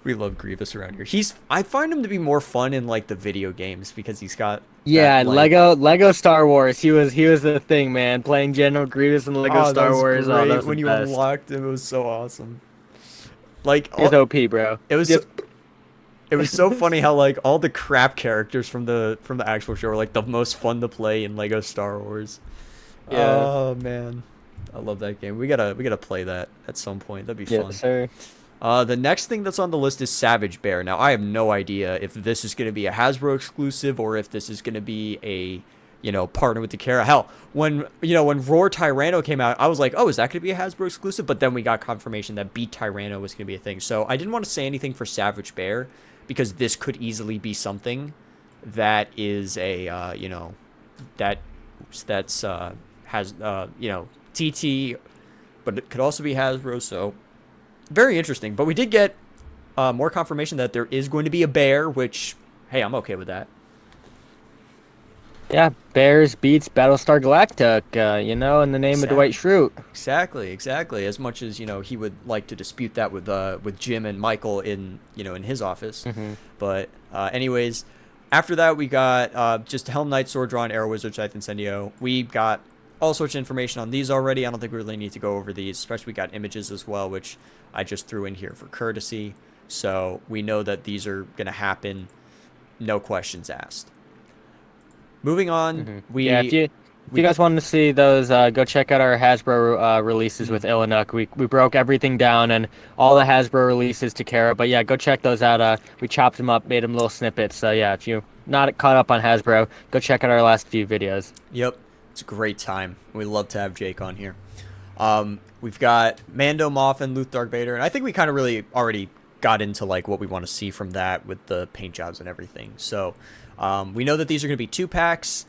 We love Grievous around here. I find him to be more fun in like the video games because he's got Yeah, that like Lego Star Wars. He was the thing, man. Playing General Grievous in Lego oh that Star was Wars. Oh, that great was the when you best. unlocked him. It was so awesome. Like It's OP, bro. it was Yep. it was so funny how like all the crap characters from the actual show were like the most fun to play in Lego Star Wars. Yeah. Oh man, I love that game. We gotta play that at some point. That'd be fun. Yes, sir. The next thing that's on the list is Savage Bear. Now, I have no idea if this is going to be a Hasbro exclusive or if this is going to be a, partner with the Tera. Hell, when Roar Tyrano came out, I was like, oh, is that going to be a Hasbro exclusive? But then we got confirmation that Beat Tyrano was going to be a thing. So I didn't want to say anything for Savage Bear because this could easily be something that is a, that's has, TT, but it could also be Hasbro, so very interesting. But we did get more confirmation that there is going to be a bear, which, hey, I'm okay with that. Yeah, Bears beats Battlestar Galactica, in the name of Dwight Schrute. Exactly. As much as he would like to dispute that with Jim and Michael in his office. Mm-hmm. But anyways, after that we got just Helm Knight, Sword Drawn, Arrow Wizard, Scythe Incendio. We got all sorts of information on these already. I don't think we really need to go over these. Especially we got images as well, which I just threw in here for courtesy. So we know that these are gonna happen. No questions asked. Moving on, if you guys want to see those, go check out our Hasbro releases with Illinook. We broke everything down and all the Hasbro releases to Tera. But yeah, go check those out. We chopped them up, made them little snippets. So yeah, if you're not caught up on Hasbro, go check out our last few videos. Yep, it's a great time. We love to have Jake on here. We've got Mando, Moff, and Luth Darth Vader, and I think we kind of really already got into like what we want to see from that with the paint jobs and everything. So we know that these are going to be 2-packs,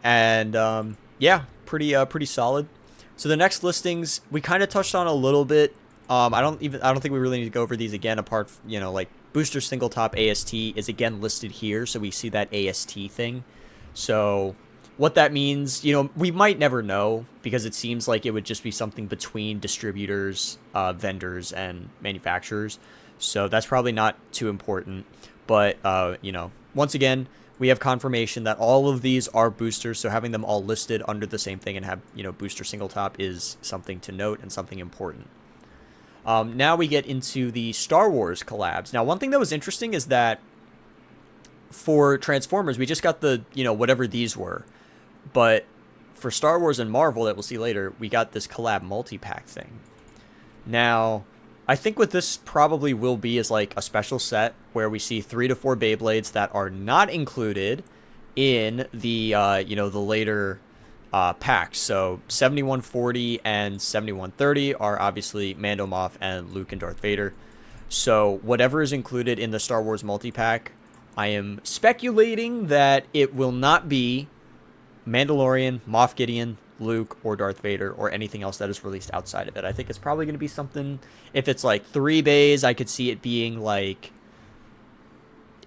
and yeah, pretty solid. So the next listings we kind of touched on a little bit. I don't think we really need to go over these again. Apart from, like booster single top AST is again listed here, so we see that AST thing. So what that means, we might never know because it seems like it would just be something between distributors, vendors, and manufacturers. So that's probably not too important. But, once again, we have confirmation that all of these are boosters. So having them all listed under the same thing and have, booster single top is something to note and something important. Now we get into the Star Wars collabs. Now, one thing that was interesting is that for Transformers, we just got the, whatever these were. But for Star Wars and Marvel that we'll see later, we got this collab multi-pack thing. Now, I think what this probably will be is like a special set where we see 3 to 4 Beyblades that are not included in the, the later packs. So 7140 and 7130 are obviously Mando, Moff, and Luke and Darth Vader. So whatever is included in the Star Wars multi-pack, I am speculating that it will not be Mandalorian, Moff Gideon, Luke, or Darth Vader, or anything else that is released outside of it. I think it's probably going to be something, if it's like 3 bays, I could see it being like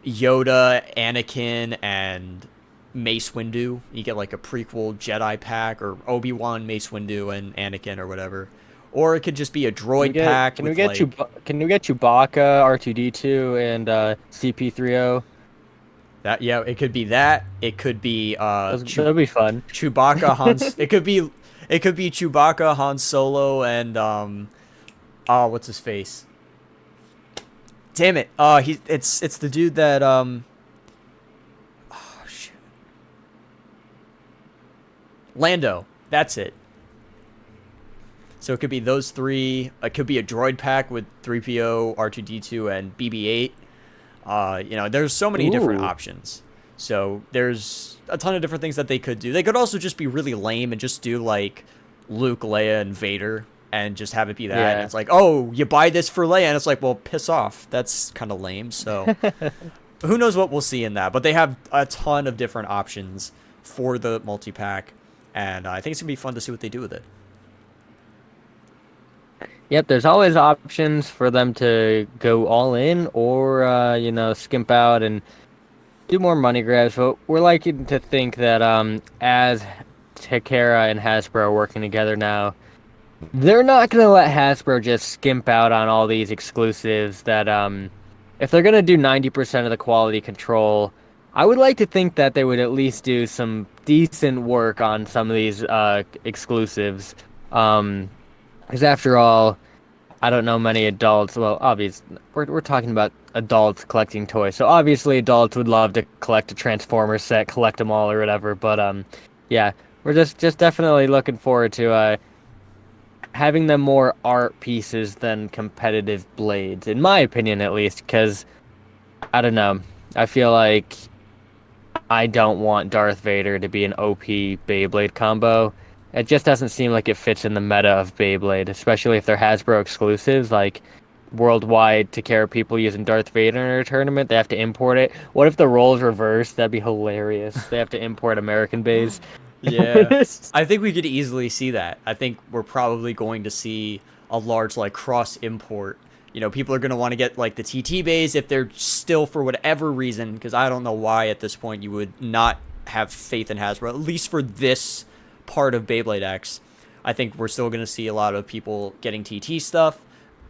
Yoda, Anakin, and Mace Windu. You get like a prequel Jedi pack, or Obi-Wan, Mace Windu, and Anakin, or whatever. Or it could just be a droid pack. Can we get Chewbacca, R2D2, and CP3O? It could be that. It could be that'd be fun. Chewbacca, it could be Chewbacca, Han Solo, and what's his face? Damn it! It's the dude that shit. Lando. That's it. So it could be those 3. It could be a droid pack with 3PO, R2D2, and BB-8. There's so many different options. So there's a ton of different things that they could do. They could also just be really lame and just do like Luke, Leia, and Vader and just have it be that. Yeah. And it's like, oh, you buy this for Leia. And it's like, well, piss off. That's kind of lame. So who knows what we'll see in that. But they have a ton of different options for the multi-pack. And I think it's going to be fun to see what they do with it. Yep, there's always options for them to go all in or, skimp out and do more money grabs. But we're likely to think that as Tera and Hasbro are working together now, they're not gonna let Hasbro just skimp out on all these exclusives that if they're gonna do 90% of the quality control, I would like to think that they would at least do some decent work on some of these exclusives. Because after all, I don't know many adults. Well, we're talking about adults collecting toys, so obviously adults would love to collect a Transformers set, collect them all or whatever. But yeah, we're just definitely looking forward to having them more art pieces than competitive blades, in my opinion, at least. Because I don't know, I feel like I don't want Darth Vader to be an OP Beyblade combo. It just doesn't seem like it fits in the meta of Beyblade, especially if they're Hasbro exclusives, like worldwide Tera people using Darth Vader in a tournament. They have to import it. What if the roles reverse? That'd be hilarious. They have to import American bays. Yeah. I think we could easily see that. I think we're probably going to see a large like cross import. You know, people are going to want to get like the TT bays if they're still for whatever reason, because I don't know why at this point you would not have faith in Hasbro, at least for this part of Beyblade X. I think we're still going to see a lot of people getting TT stuff.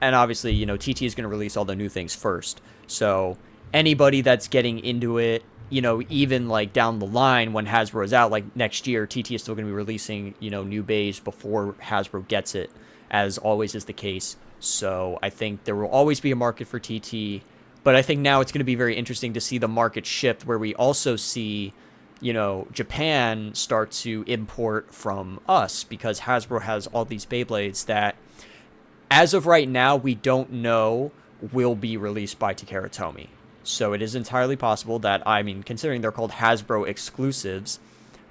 And obviously, you know, TT is going to release all the new things first. So anybody that's getting into it, you know, even like down the line when Hasbro is out, like next year, TT is still going to be releasing, you know, new bays before Hasbro gets it, as always is the case. So I think there will always be a market for TT, but I think now it's going to be very interesting to see the market shift where we also see, you know, Japan start to import from us because Hasbro has all these Beyblades that, as of right now, we don't know will be released by Takara Tomy. So it is entirely possible that, I mean, considering they're called Hasbro exclusives,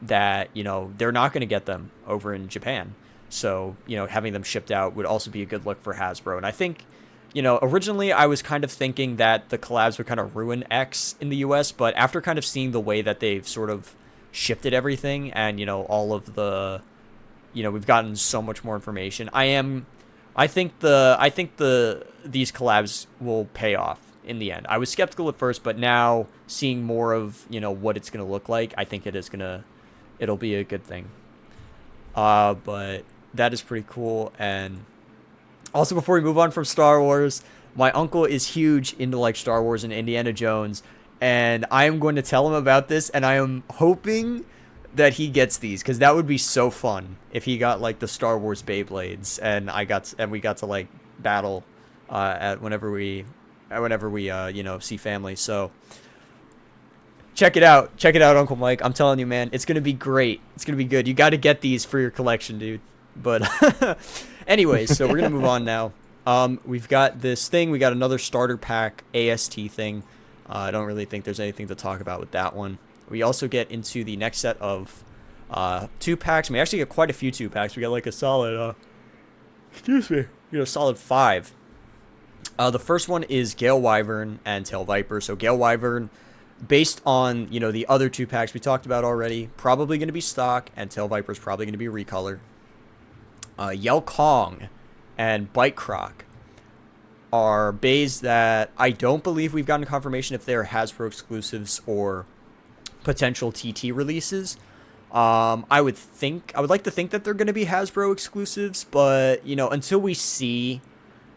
that, you know, they're not going to get them over in Japan. So, you know, having them shipped out would also be a good look for Hasbro. And I think, you know, originally I was kind of thinking that the collabs would kind of ruin X in the US, but after kind of seeing the way that they've sort of shifted everything and, you know, all of the, you know, we've gotten so much more information. I think these collabs will pay off in the end. I was skeptical at first, but now seeing more of, you know, what it's going to look like, I think it'll be a good thing. But that is pretty cool. And also, before we move on from Star Wars, my uncle is huge into like Star Wars and Indiana Jones, and I am going to tell him about this, and I am hoping that he gets these, because that would be so fun if he got like the Star Wars Beyblades and we got to like battle at whenever we you know, see family. So check it out, Uncle Mike. I'm telling you, man, it's gonna be great. It's gonna be good. You got to get these for your collection, dude. But anyways, so we're gonna move on now. We've got this thing. We got another starter pack AST thing. I don't really think there's anything to talk about with that one. We also get into the next set of 2 packs. We actually get quite a few 2 packs. We got like a solid, excuse me, you know, solid 5. The first one is Gale Wyvern and Tail Viper. So Gale Wyvern, based on, you know, the other 2 packs we talked about already, probably going to be stock, and Tail Viper is probably going to be recolor. Yell Kong and Bite Croc are bays that I don't believe we've gotten confirmation if they're Hasbro exclusives or potential TT releases. I would like to think that they're going to be Hasbro exclusives, but, you know, until we see,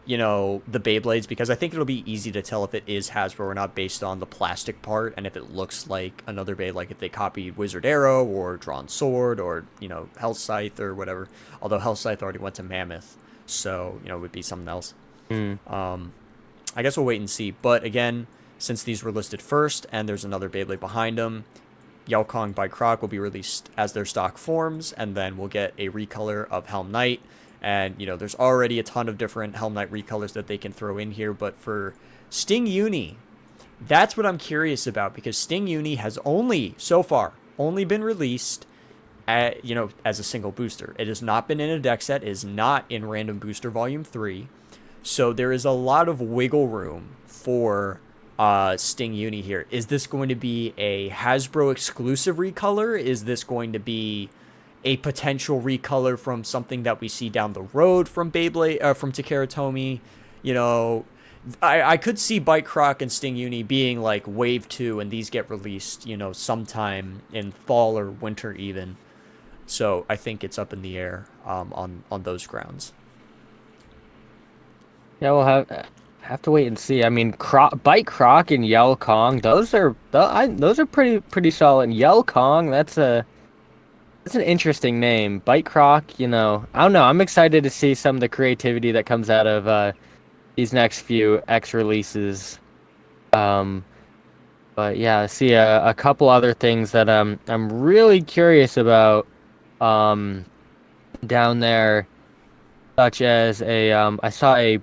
you know, the Beyblades, because I think it'll be easy to tell if it is Hasbro or not based on the plastic part, and if it looks like another Beyblade, like if they copied Wizard Arrow or Drawn Sword or, you know, Hell Scythe or whatever. Although Hell Scythe already went to Mammoth, so, you know, it would be something else. I guess we'll wait and see. But again, since these were listed first and there's another Beyblade behind them, Yell Kong by Croc will be released as their stock forms, and then we'll get a recolor of Helm Knight. And, you know, there's already a ton of different Helm Knight recolors that they can throw in here, but for Sting Uni, that's what I'm curious about, because Sting Uni has so far only been released at, you know, as a single booster. It has not been in a deck set, it is not in Random Booster Volume 3. So there is a lot of wiggle room for Sting Uni here. Is this going to be a Hasbro exclusive recolor? Is this going to be a potential recolor from something that we see down the road from Beyblade, from Takara Tomy? You know, I could see Bite Croc and Sting Uni being like Wave 2, and these get released, you know, sometime in fall or winter even. So I think it's up in the air on those grounds. Yeah, we'll have to wait and see. I mean, Bite Croc and Yell Kong, those are pretty solid. And Yell Kong, that's an interesting name. Bite Croc, I don't know. I'm excited to see some of the creativity that comes out of these next few X releases. Um, but yeah, I see a couple other things that I'm really curious about down there, such as I saw a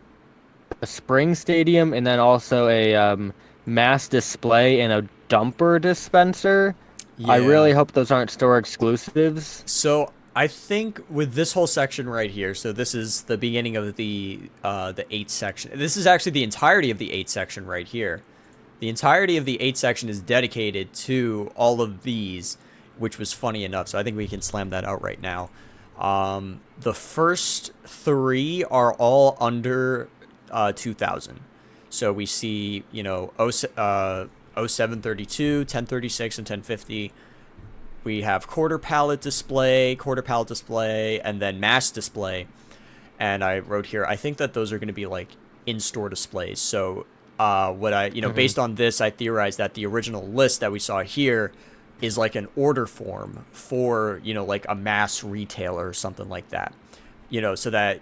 spring stadium and then also a mass display and a dumper dispenser. I Yeah. really hope those aren't store exclusives. So I think with this whole section right here, so this is the beginning of the 8 section. This is actually the entirety of the 8 section right here. The entirety of the 8 section is dedicated to all of these, which was funny enough. So I think we can slam that out right now. The first 3 are all under 2000. So we see, 0732, 1036, and 1050. We have quarter pallet display, and then mass display. And I wrote here, I think that those are going to be like in-store displays. So based on this, I theorized that the original list that we saw here is like an order form for, like a mass retailer or something like that. So that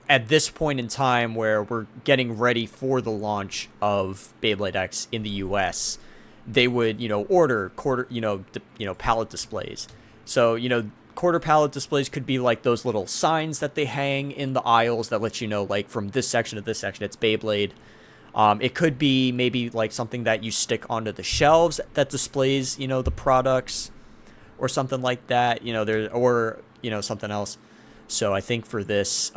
at this point in time where we're getting ready for the launch of Beyblade X in the US, they would, order pallet displays. So, quarter pallet displays could be like those little signs that they hang in the aisles that let you know, like, from this section to this section, it's Beyblade. It could be maybe like something that you stick onto the shelves that displays, the products or something like that, something else. So I think for this,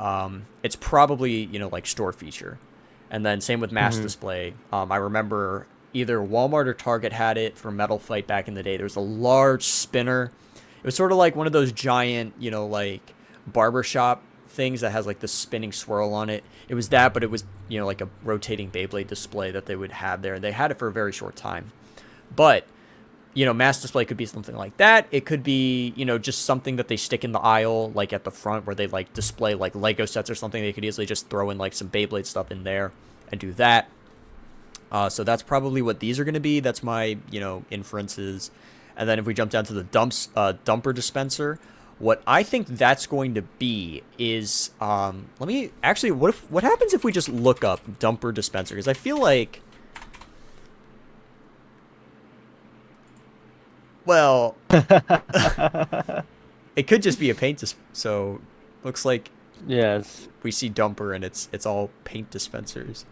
it's probably, like store feature. And then same with mass display. I remember either Walmart or Target had it for Metal Fight back in the day. There was a large spinner. It was sort of like one of those giant, like barbershop things that has like the spinning swirl on it. It was that, but it was, like a rotating Beyblade display that they would have there. And they had it for a very short time. But, mass display could be something like that. It could be, just something that they stick in the aisle, like at the front where they like display like Lego sets or something. They could easily just throw in like some Beyblade stuff in there and do that. So that's probably what these are going to be. That's my, inferences. And then if we jump down to the dumper dispenser, what I think that's going to be is, what happens if we just look up dumper dispenser? Because I feel like, well, it could just be a paint so looks like Yes. we see dumper and it's all paint dispensers.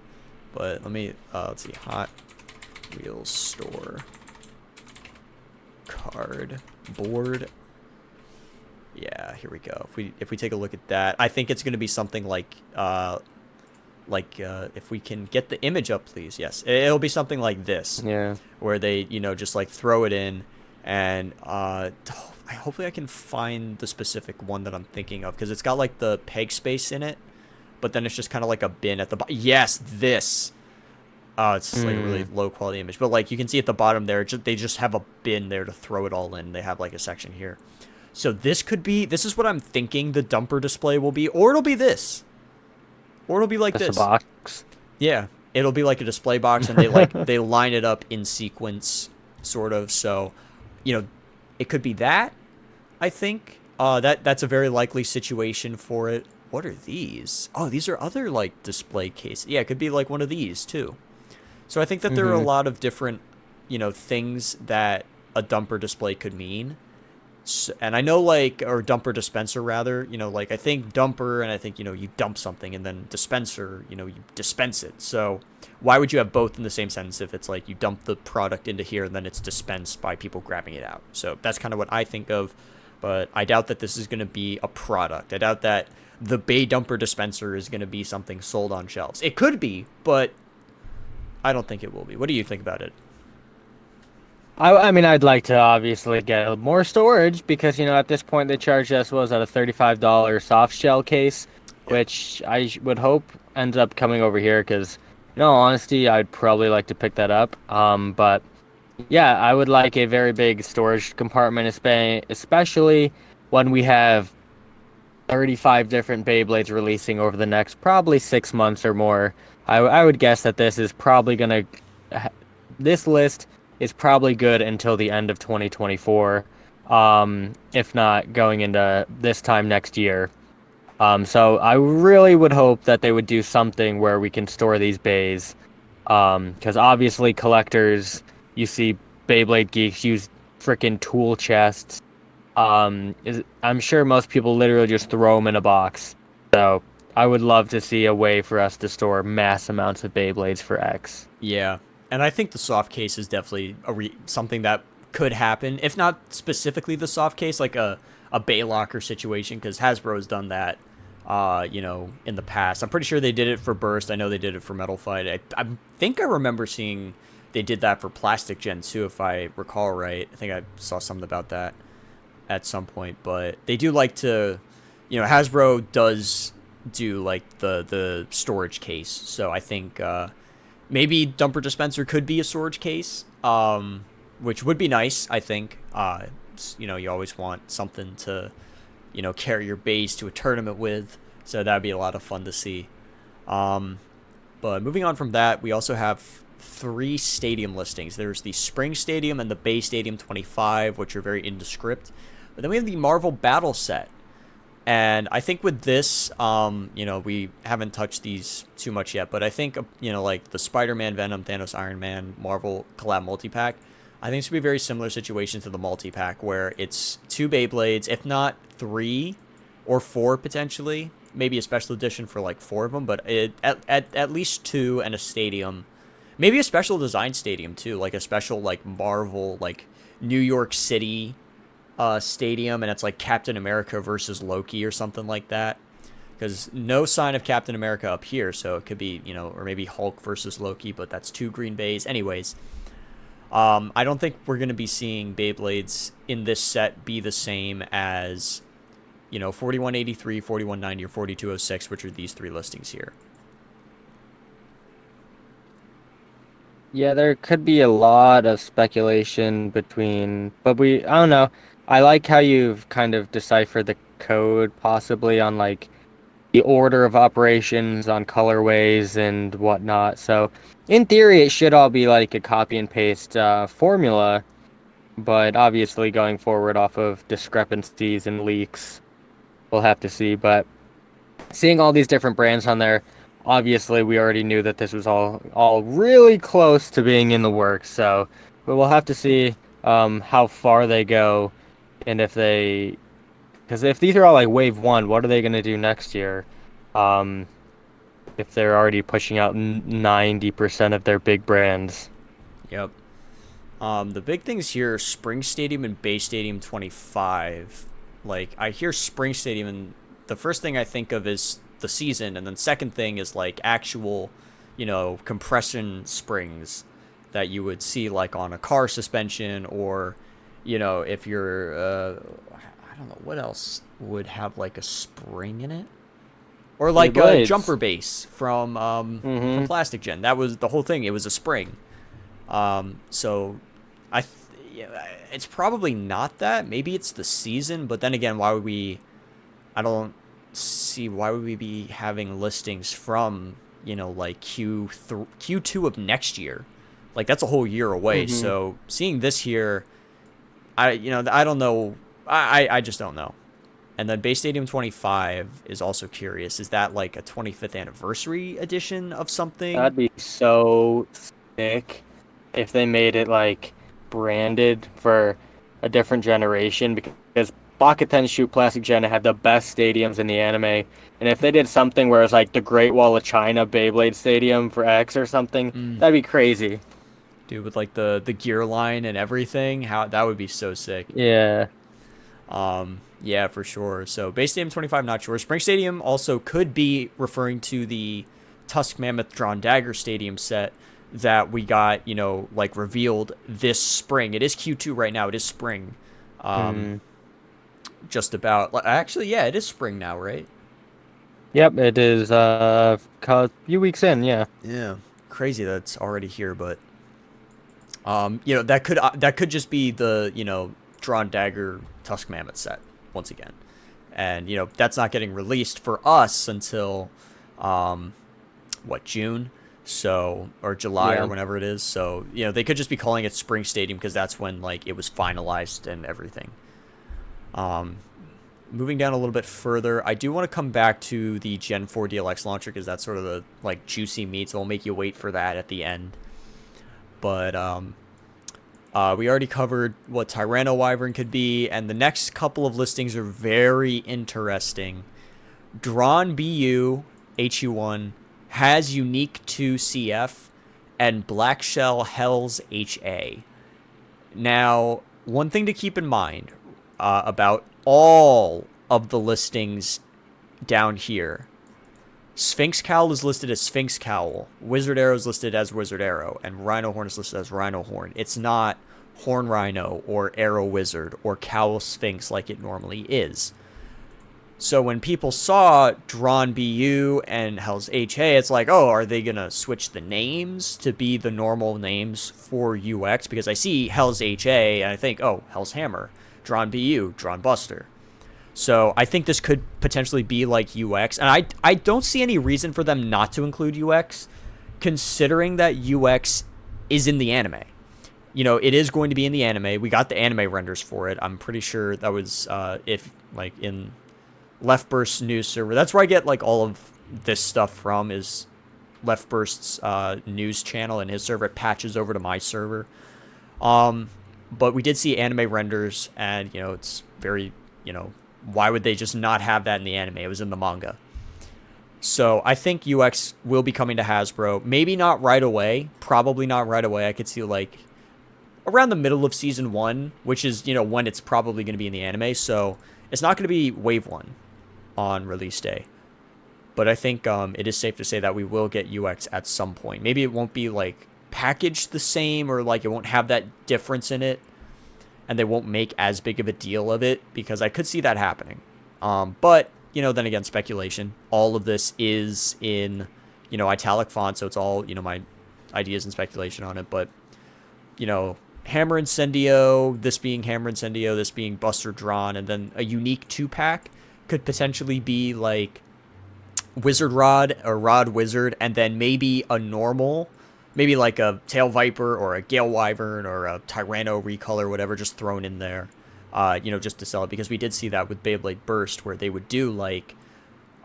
But let's see, Hot Wheels store cardboard. Yeah, here we go. If we take a look at that, I think it's going to be something like if we can get the image up, please. Yes, it'll be something like this. Yeah. Where they, just like throw it in, and hopefully I can find the specific one that I'm thinking of, because it's got like the peg space in it, but then it's just kind of like a bin at the bottom. Yes, this. It's like a really low quality image, but like you can see at the bottom there, they just have a bin there to throw it all in. They have like a section here. So this is what I'm thinking the dumper display will be, or it'll be this. Or it'll be like Just this. a box. Yeah, it'll be like a display box, and they line it up in sequence, sort of. So, it could be that, I think. That's a very likely situation for it. What are these? Oh, these are other like display cases. Yeah, it could be like one of these too. So I think that there are a lot of different, things that a dumper display could mean. So, and I know or dumper dispenser rather, I think dumper, and I think, you dump something, and then dispenser, you dispense it. So why would you have both in the same sentence if it's like you dump the product into here and then it's dispensed by people grabbing it out? So that's kind of what I think of, but I doubt that this is going to be a product. I doubt that the Bay Dumper dispenser is going to be something sold on shelves. It could be, but I don't think it will be. What do you think about it? I mean, I'd like to obviously get more storage because, at this point they charge us, what was that, a $35 soft shell case, which I would hope ends up coming over here because, in all honesty, I'd probably like to pick that up. But yeah, I would like a very big storage compartment, especially when we have 35 different Beyblades releasing over the next probably 6 months or more, I would guess that this list is probably good until the end of 2024, if not going into this time next year. So I really would hope that they would do something where we can store these bays, because obviously collectors, you see Beyblade geeks use freaking tool chests. I'm sure most people literally just throw them in a box. So I would love to see a way for us to store mass amounts of Beyblades for X. Yeah, and I think the soft case is definitely something that could happen, if not specifically the soft case, like a Bay Locker situation, because Hasbro has done that, in the past. I'm pretty sure they did it for Burst. I know they did it for Metal Fight. I think I remember seeing they did that for Plastic Gen too, if I recall right. I think I saw something about that at some point, but they do like to, Hasbro does do like the storage case. So I think maybe Dumper Dispenser could be a storage case, which would be nice. I think you always want something to carry your base to a tournament with, so that'd be a lot of fun to see. But moving on from that, we also have 3 stadium listings. There's the Spring Stadium and the Bay Stadium 25, which are very indescript. But then we have the Marvel Battle Set. And I think with this, we haven't touched these too much yet, but I think, like the Spider-Man, Venom, Thanos, Iron Man, Marvel collab multi-pack, I think it's going to be a very similar situation to the multi-pack, where it's 2 Beyblades, if not 3 or 4 potentially. Maybe a special edition for like 4 of them, but at least 2 and a stadium. Maybe a special design stadium too, like a special like Marvel, like New York City stadium, and it's like Captain America versus Loki or something like that. Because no sign of Captain America up here, so it could be, or maybe Hulk versus Loki, but that's 2 green bays. Anyways, I don't think we're going to be seeing Beyblades in this set be the same as, 4183, 4190, or 4206, which are these 3 listings here. Yeah, there could be a lot of speculation but I don't know. I like how you've kind of deciphered the code possibly on like the order of operations on colorways and whatnot. So in theory, it should all be like a copy and paste formula, but obviously going forward off of discrepancies and leaks, we'll have to see. But seeing all these different brands on there, obviously we already knew that this was all really close to being in the works. So, but we'll have to see how far they go, and because if these are all like wave 1, what are they going to do next year? If they're already pushing out 90% of their big brands. Yep. The big things here are Spring Stadium and Bay Stadium 25. Like, I hear Spring Stadium, and the first thing I think of is the season, and then second thing is like actual, compression springs that you would see like on a car suspension, or, if you're, I don't know, what else would have like a spring in it? Or like a jumper base from Plastic Gen. That was the whole thing. It was a spring. So it's probably not that. Maybe it's the season. But then again, I don't see why would we be having listings from, like Q2 of next year. Like, that's a whole year away. Mm-hmm. So seeing this here, I don't know. I just don't know. And then Bay Stadium 25 is also curious. Is that like a 25th anniversary edition of something? That'd be so sick if they made it like branded for a different generation, because Bakuten's Shoot Plastic Gen had the best stadiums in the anime. And if they did something where it's like the Great Wall of China Beyblade Stadium for X or something, that'd be crazy. Dude, with like the gear line and everything, that would be so sick. Yeah. Yeah, for sure. So Bay Stadium 25, not sure. Spring Stadium also could be referring to the Tusk Mammoth Drawn Dagger Stadium set that we got, like revealed this spring. It is Q2 right now. It is spring. Just about. Actually, yeah, it is spring now, right? Yep, it is a few weeks in, yeah. Yeah. Crazy that's already here, but that could just be the, Drawn Dagger Tusk Mammoth set. once again. And, you know, that's not getting released for us until, June? So, or July or whenever it is. So, you know, they could just be calling it Spring Stadium because that's when, like, it was finalized and everything. Moving down a little bit further, I do want to come back to the Gen 4 DLX launcher because that's sort of the, like, juicy meat, so we'll make you wait for that at the end. But, we already covered what Tyrano Wyvern could be, and the next couple of listings are very interesting. Drawn BU HU1 has Unique 2 CF and Black Shell Hells HA. Now, one thing to keep in mind about all of the listings down here. Sphinx Cowl is listed as Sphinx Cowl, Wizard Arrow is listed as Wizard Arrow, and Rhino Horn is listed as Rhino Horn. It's not Horn Rhino or Arrow Wizard or Cowl Sphinx like it normally is. So when people saw Drawn BU and Hell's HA, it's like, oh, are they going to switch the names to be the normal names for UX? Because I see Hell's HA and I think, oh, Hell's Hammer, Drawn BU, Drawn Buster. So I think this could potentially be like UX. And I don't see any reason for them not to include UX, considering that UX is in the anime. You know, it is going to be in the anime. We got the anime renders for it. I'm pretty sure that was in Left Burst's news server. That's where I get like all of this stuff from, is Left Burst's news channel, and his server patches over to my server. But we did see anime renders, and you know, it's very, you know, why would they just not have that in the anime? It was in the manga. So I think UX will be coming to Hasbro. Maybe not right away. Probably not right away. I could see like around the middle of season 1, which is, you know, when it's probably going to be in the anime. So it's not going to be wave 1 on release day. But I think it is safe to say that we will get UX at some point. Maybe it won't be like packaged the same, or like it won't have that difference in it, and they won't make as big of a deal of it, because I could see that happening. But, you know, then again, speculation. All of this is in, you know, italic font, so it's all, you know, my ideas and speculation on it. But, you know, Hammer Incendio, this being Hammer Incendio, this being Buster Drawn, and then a unique 2-pack could potentially be like Wizard Rod or Rod Wizard, and then maybe a normal, maybe like a Tail Viper or a Gale Wyvern or a Tyrano recolor, whatever, just thrown in there, you know, just to sell it. Because we did see that with Beyblade Burst, where they would do like,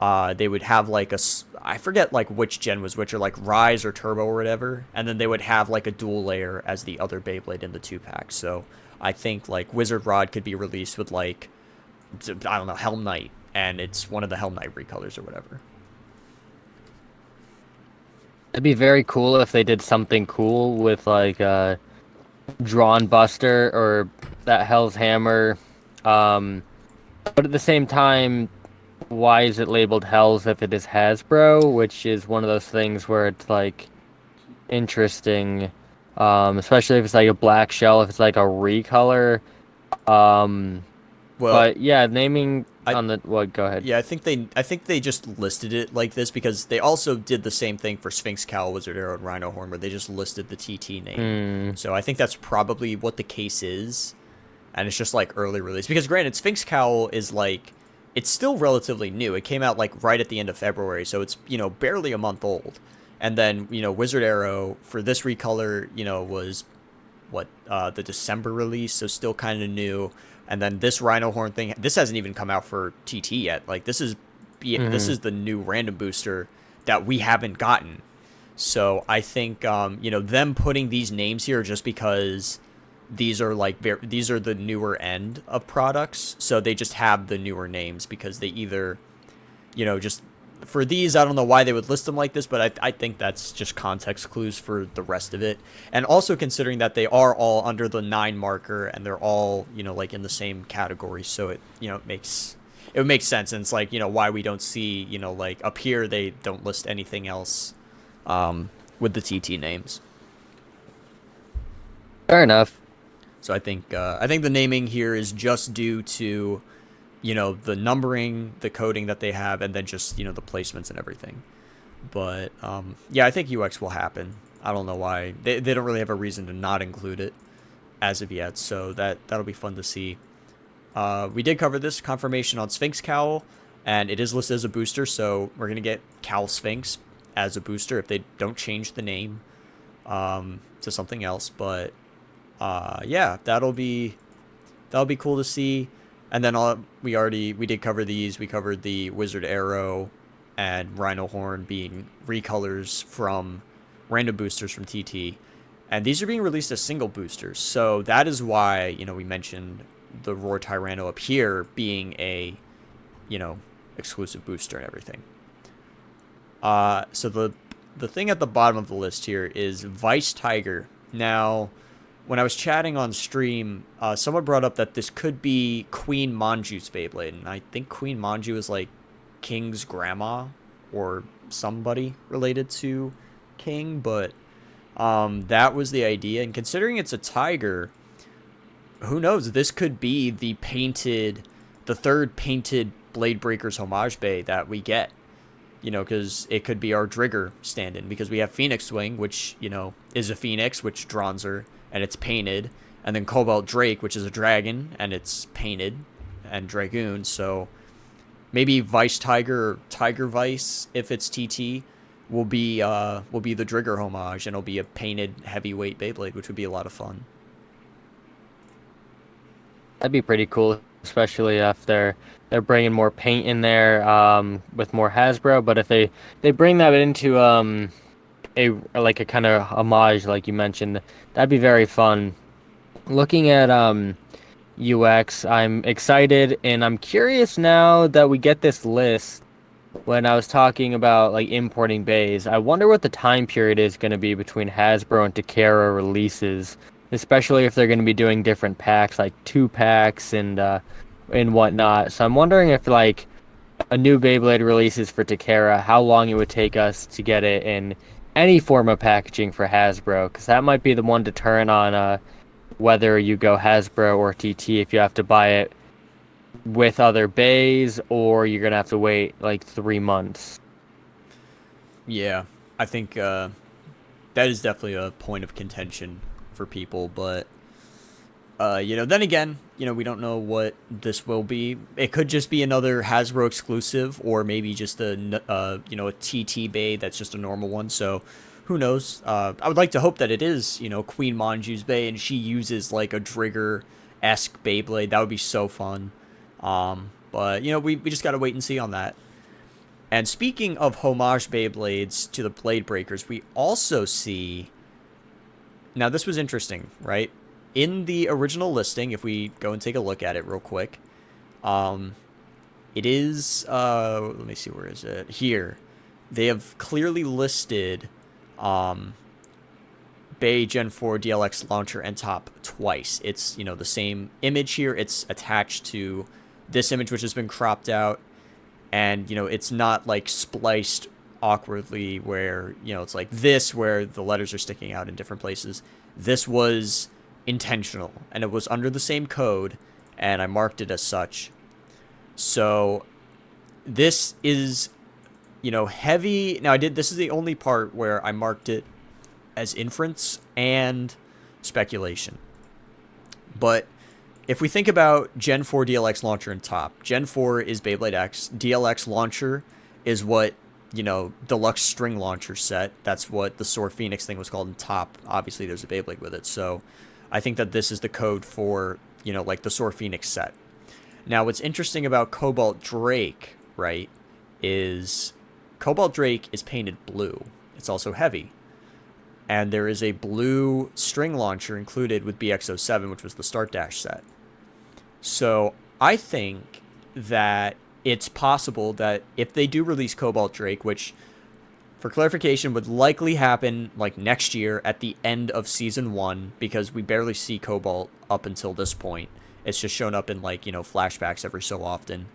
they would have like a, I forget like which gen was which, or like Rise or Turbo or whatever, and then they would have like a dual layer as the other Beyblade in the 2-pack. So I think like Wizard Rod could be released with like, I don't know, Helm Knight, and it's one of the Helm Knight recolors or whatever. It'd be very cool if they did something cool with like Drawn Buster or that Hell's Hammer. But at the same time, why is it labeled Hell's if it is Hasbro? Which is one of those things where it's like interesting, especially if it's like a black shell, if it's like a recolor. Well, but yeah, naming on the go ahead. Yeah, I think they just listed it like this because they also did the same thing for Sphinx Cowl, Wizard Arrow, and Rhino Horn, where they just listed the TT name. So I think that's probably what the case is, and it's just like early release. Because granted, Sphinx Cowl is like, it's still relatively new. It came out like right at the end of February, so it's, you know, barely a month old. And then, you know, Wizard Arrow for this recolor, you know, was the December release, so still kind of new. And then this Rhino Horn thing, this hasn't even come out for TT yet. Like, this is the new random booster that we haven't gotten. So I think, you know, them putting these names here just because these are like, these are the newer end of products. So they just have the newer names because they either, you know, just for these, I don't know why they would list them like this, but I think that's just context clues for the rest of it. And also considering that they are all under the 9 marker and they're all, you know, like in the same category. So it, you know, it would make sense. And it's like, you know, why we don't see, you know, like up here, they don't list anything else with the TT names. Fair enough. So I think the naming here is just due to, you know, the numbering, the coding that they have, and then just, you know, the placements and everything. But, yeah, I think UX will happen. I don't know why. They don't really have a reason to not include it as of yet, so that'll be fun to see. We did cover this confirmation on Sphinx Cowl, and it is listed as a booster, so we're going to get Cowl Sphinx as a booster if they don't change the name to something else. But yeah, that'll be cool to see. And then we did cover these. We covered the Wizard Arrow and Rhino Horn being recolors from random boosters from TT. And these are being released as single boosters. So that is why, we mentioned the Roar Tyrano up here being a, exclusive booster and everything. So the thing at the bottom of the list here is Vice Tiger. Now, when I was chatting on stream, someone brought up that this could be Queen Manju's Beyblade. And I think Queen Manju is like King's grandma or somebody related to King. But that was the idea. And considering it's a tiger, who knows? This could be the third painted Blade Breakers homage bay that we get. Because it could be our Drigger stand-in. Because we have Phoenix Wing, which, is a Phoenix, which Dronzer, and it's painted. And then Cobalt Drake, which is a dragon, and it's painted. And Dragoon, so maybe Vice Tiger or Tiger Vice, if it's TT, will be the Drigger homage, and it'll be a painted heavyweight Beyblade, which would be a lot of fun. That'd be pretty cool, especially if they're bringing more paint in there with more Hasbro. But if they bring that into a kind of homage, like you mentioned, that'd be very fun. Looking at UX, I'm excited, and I'm curious now that we get this list. When I was talking about like importing bays, I wonder what the time period is going to be between Hasbro and Tera releases, especially if they're going to be doing different packs, like 2-packs and whatnot. So I'm wondering if like a new Beyblade releases for Tera, how long it would take us to get it in any form of packaging for Hasbro, because that might be the one deterrent on whether you go Hasbro or TT, if you have to buy it with other bays or you're gonna have to wait like 3 months. Yeah, I think that is definitely a point of contention for people, but then again, we don't know what this will be. It could just be another Hasbro exclusive, or maybe just a TT bay that's just a normal one. So who knows? I would like to hope that it is, Queen Manju's bay, and she uses like a Drigger-esque Beyblade. That would be so fun. But we just gotta wait and see on that. And speaking of homage Beyblades to the Blade Breakers, we also see. Now this was interesting, right? In the original listing, if we go and take a look at it real quick, it is, let me see, where is it? Here. They have clearly listed Bay Gen 4 DLX launcher and top twice. It's, the same image here. It's attached to this image, which has been cropped out. And, it's not like spliced awkwardly where, it's like this, where the letters are sticking out in different places. This was intentional, and it was under the same code, and I marked it as such. So this is, heavy. Now this is the only part where I marked it as inference and speculation. But if we think about Gen 4 DLX launcher and top, Gen 4 is Beyblade X. DLX launcher is what, Deluxe string launcher set. That's what the Sword Phoenix thing was called in top. Obviously, there's a Beyblade with it. So I think that this is the code for, like the Sword Phoenix set. Now, what's interesting about Cobalt Drake, right, is Cobalt Drake is painted blue. It's also heavy. And there is a blue string launcher included with BX07, which was the Start Dash set. So I think that it's possible that if they do release Cobalt Drake, which, for clarification, would likely happen like next year at the end of Season 1, because we barely see Cobalt up until this point. It's just shown up in like, flashbacks every so often.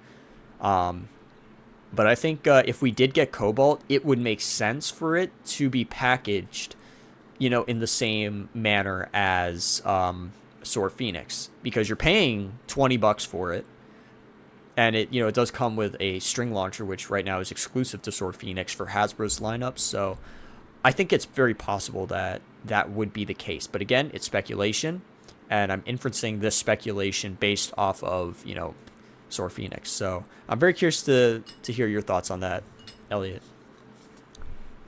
But I think if we did get Cobalt, it would make sense for it to be packaged, in the same manner as Sword Phoenix, because you're paying $20 for it. And it, it does come with a string launcher, which right now is exclusive to Sword Phoenix for Hasbro's lineups. So I think it's very possible that that would be the case. But again, it's speculation. and I'm inferencing this speculation based off of, you know, Sor Phoenix. So I'm very curious to hear your thoughts on that, Elliot.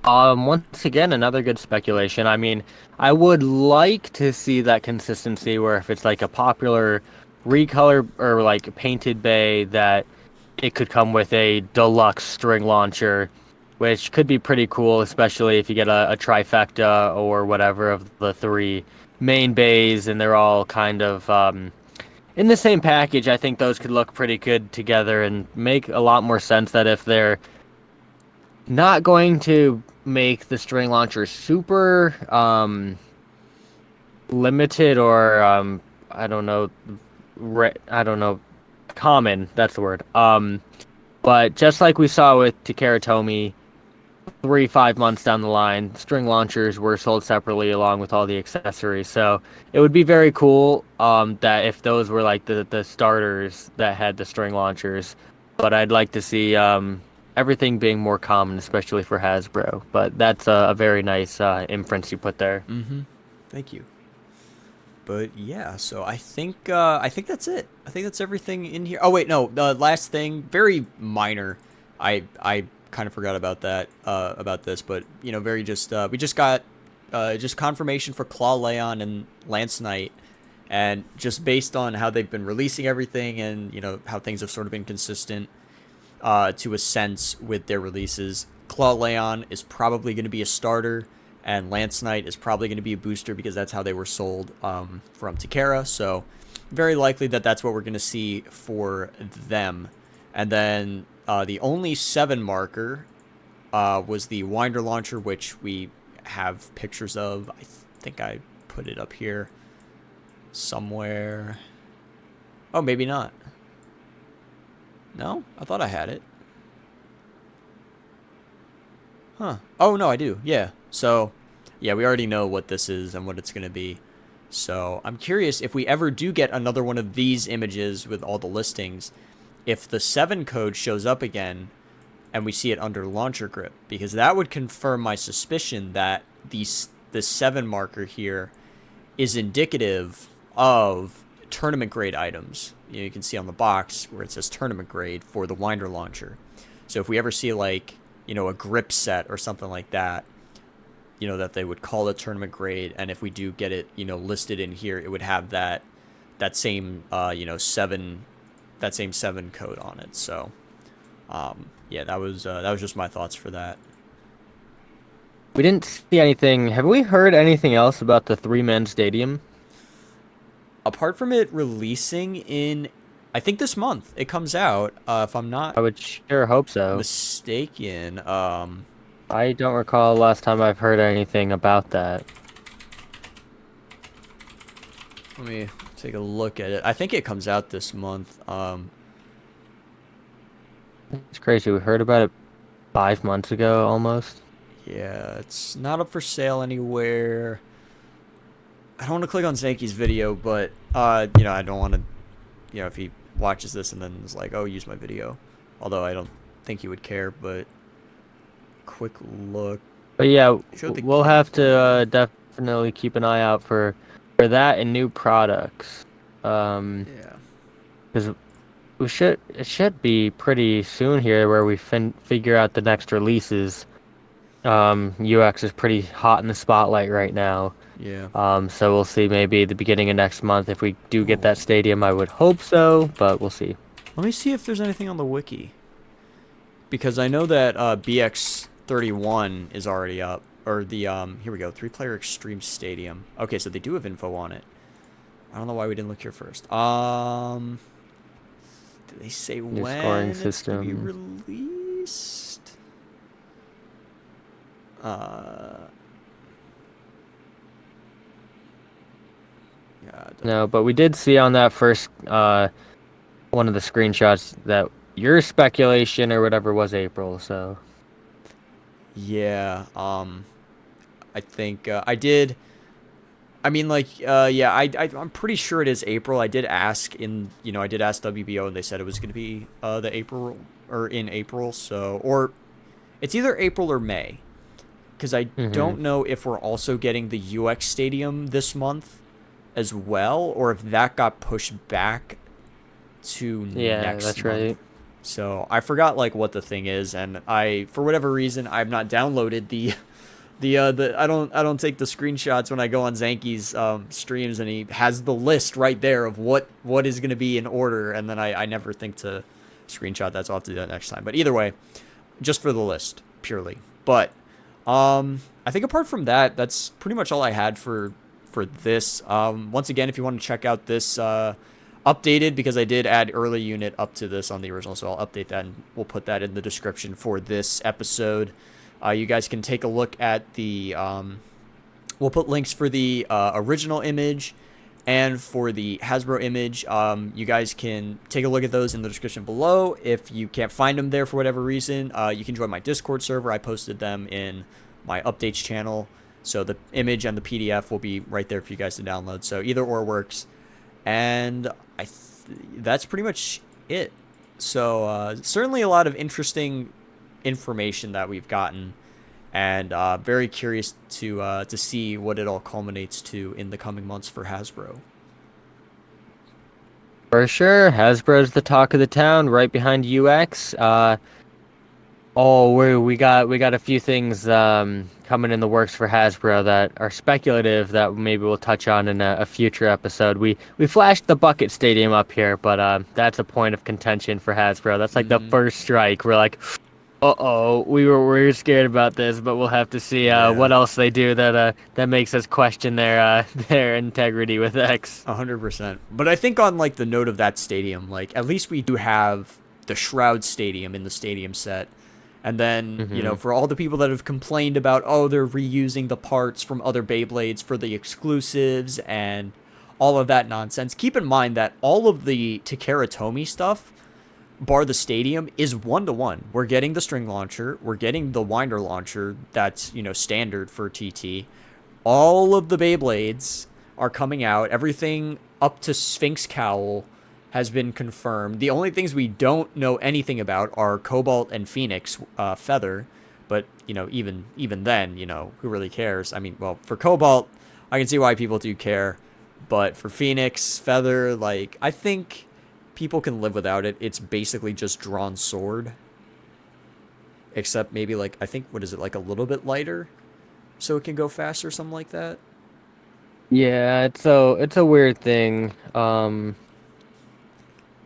Once again, another good speculation. I mean, I would like to see that consistency where if it's like a popular recolor or like painted bay, that it could come with a deluxe string launcher, which could be pretty cool, especially if you get a trifecta or whatever of the three main bays and they're all kind of in the same package. I think those could look pretty good together and make a lot more sense that if they're not going to make the string launcher super limited or I don't know, I don't know, common. That's the word. But just like we saw with Takeratomi, 3-5 months down the line, string launchers were sold separately along with all the accessories. So it would be very cool that if those were like the starters that had the string launchers. But I'd like to see everything being more common, especially for Hasbro. But that's a very nice inference you put there. Mm-hmm. Thank you. But yeah, so I think that's it. I think that's everything in here. Oh wait, no, the last thing, very minor. I kind of forgot about that about this, but you know, very just we just got just confirmation for Claw Leon and Lance Knight, and just based on how they've been releasing everything and you know how things have sort of been consistent to a sense with their releases, Claw Leon is probably going to be a starter. And Lance Knight is probably going to be a booster because that's how they were sold from Tera. So very likely that that's what we're going to see for them. And then the only 7 marker was the Winder Launcher, which we have pictures of. I think I put it up here somewhere. Oh, maybe not. No? I thought I had it. Huh. Oh, no, I do. Yeah. So, yeah, we already know what this is and what it's going to be. So, I'm curious if we ever do get another one of these images with all the listings, if the 7 code shows up again and we see it under launcher grip, because that would confirm my suspicion that this 7 marker here is indicative of tournament grade items. You can see on the box where it says tournament grade for the Winder Launcher. So, if we ever see like, you know, a grip set or something like that, you know, that they would call it tournament grade, and if we do get it, you know, listed in here, it would have that same you know, 7 code on it. So yeah, that was just my thoughts for that. We didn't see anything. Have we heard anything else about the 3-man stadium? Apart from it releasing in, I think this month it comes out, if I'm not I would sure hope so. mistaken. I don't recall last time I've heard anything about that. Let me take a look at it. I think it comes out this month. It's crazy. We heard about it 5 months ago almost. Yeah, it's not up for sale anywhere. I don't want to click on Zanky's video, but you know, I don't want to, you know, if he watches this and then is like, oh, use my video. Although I don't think he would care, but quick look. But yeah, we'll have to definitely keep an eye out for that and new products. Yeah. Because it should be pretty soon here where we figure out the next releases. UX is pretty hot in the spotlight right now. Yeah. So we'll see maybe the beginning of next month if we do get that stadium. I would hope so, but we'll see. Let me see if there's anything on the wiki. Because I know that BX31 is already up. Or the, here we go, 3-player Extreme Stadium. Okay, so they do have info on it. I don't know why we didn't look here first. Do they say New when scoring it's system. going to be released? Yeah, No, but we did see on that first one of the screenshots that your speculation or whatever was April, so yeah, I think I did. I mean, like, yeah, I'm pretty sure it is April. I did ask I did ask WBO, and they said it was going to be the April or in April. So, or it's either April or May, because I don't know if we're also getting the UX Stadium this month, as well, or if that got pushed back to Yeah, next that's month. right. So I forgot like what the thing is, and I, for whatever reason, I've not downloaded the I don't take the screenshots when I go on Zanky's streams, and he has the list right there of what is going to be in order, and then I never think to screenshot that, so I'll have to do that next time. But either way, just for the list purely. But I think apart from that, that's pretty much all I had for this. Once again, if you want to check out this updated, because I did add early unit up to this on the original, so I'll update that and we'll put that in the description for this episode. You guys can take a look at the we'll put links for the original image and for the Hasbro image. You guys can take a look at those in the description below. If you can't find them there for whatever reason, you can join my Discord server. I posted them in my updates channel, so the image and the PDF will be right there for you guys to download. So either or works. And that's pretty much it. So certainly a lot of interesting information that we've gotten, and very curious to see what it all culminates to in the coming months for Hasbro. For sure, Hasbro's the talk of the town, right behind UX. We got a few things coming in the works for Hasbro that are speculative that maybe we'll touch on in a future episode. We flashed the Bucket Stadium up here, but that's a point of contention for Hasbro. That's like the first strike. We're like, we were scared about this, but we'll have to see what else they do that makes us question their integrity with X. 100%. But I think on like the note of that stadium, like at least we do have the Shroud Stadium in the stadium set. And then, you know, for all the people that have complained about, oh, they're reusing the parts from other Beyblades for the exclusives and all of that nonsense, keep in mind that all of the Takara Tomy stuff, bar the stadium, is 1-to-1. We're getting the string launcher. We're getting the winder launcher that's, you know, standard for TT. All of the Beyblades are coming out. Everything up to Sphinx Cowl has been confirmed. The only things we don't know anything about are Cobalt and Phoenix Feather. But, you know, even then, you know, who really cares? I mean, well, for Cobalt, I can see why people do care. But for Phoenix Feather, like, I think people can live without it. It's basically just drawn sword. Except maybe, like, I think, what is it, like a little bit lighter? So it can go faster, something like that? Yeah, it's a weird thing.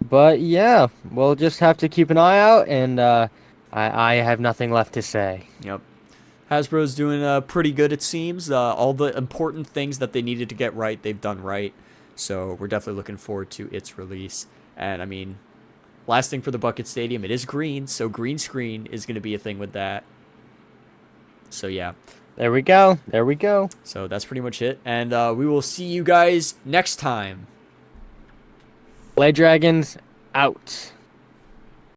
But yeah, we'll just have to keep an eye out, and I have nothing left to say. Yep. Hasbro's doing pretty good, it seems. All the important things that they needed to get right, they've done right. So we're definitely looking forward to its release. And, I mean, last thing for the Bucket Stadium, it is green, so green screen is going to be a thing with that. So, yeah. There we go. There we go. So that's pretty much it. And we will see you guys next time. Blade Dragons, out.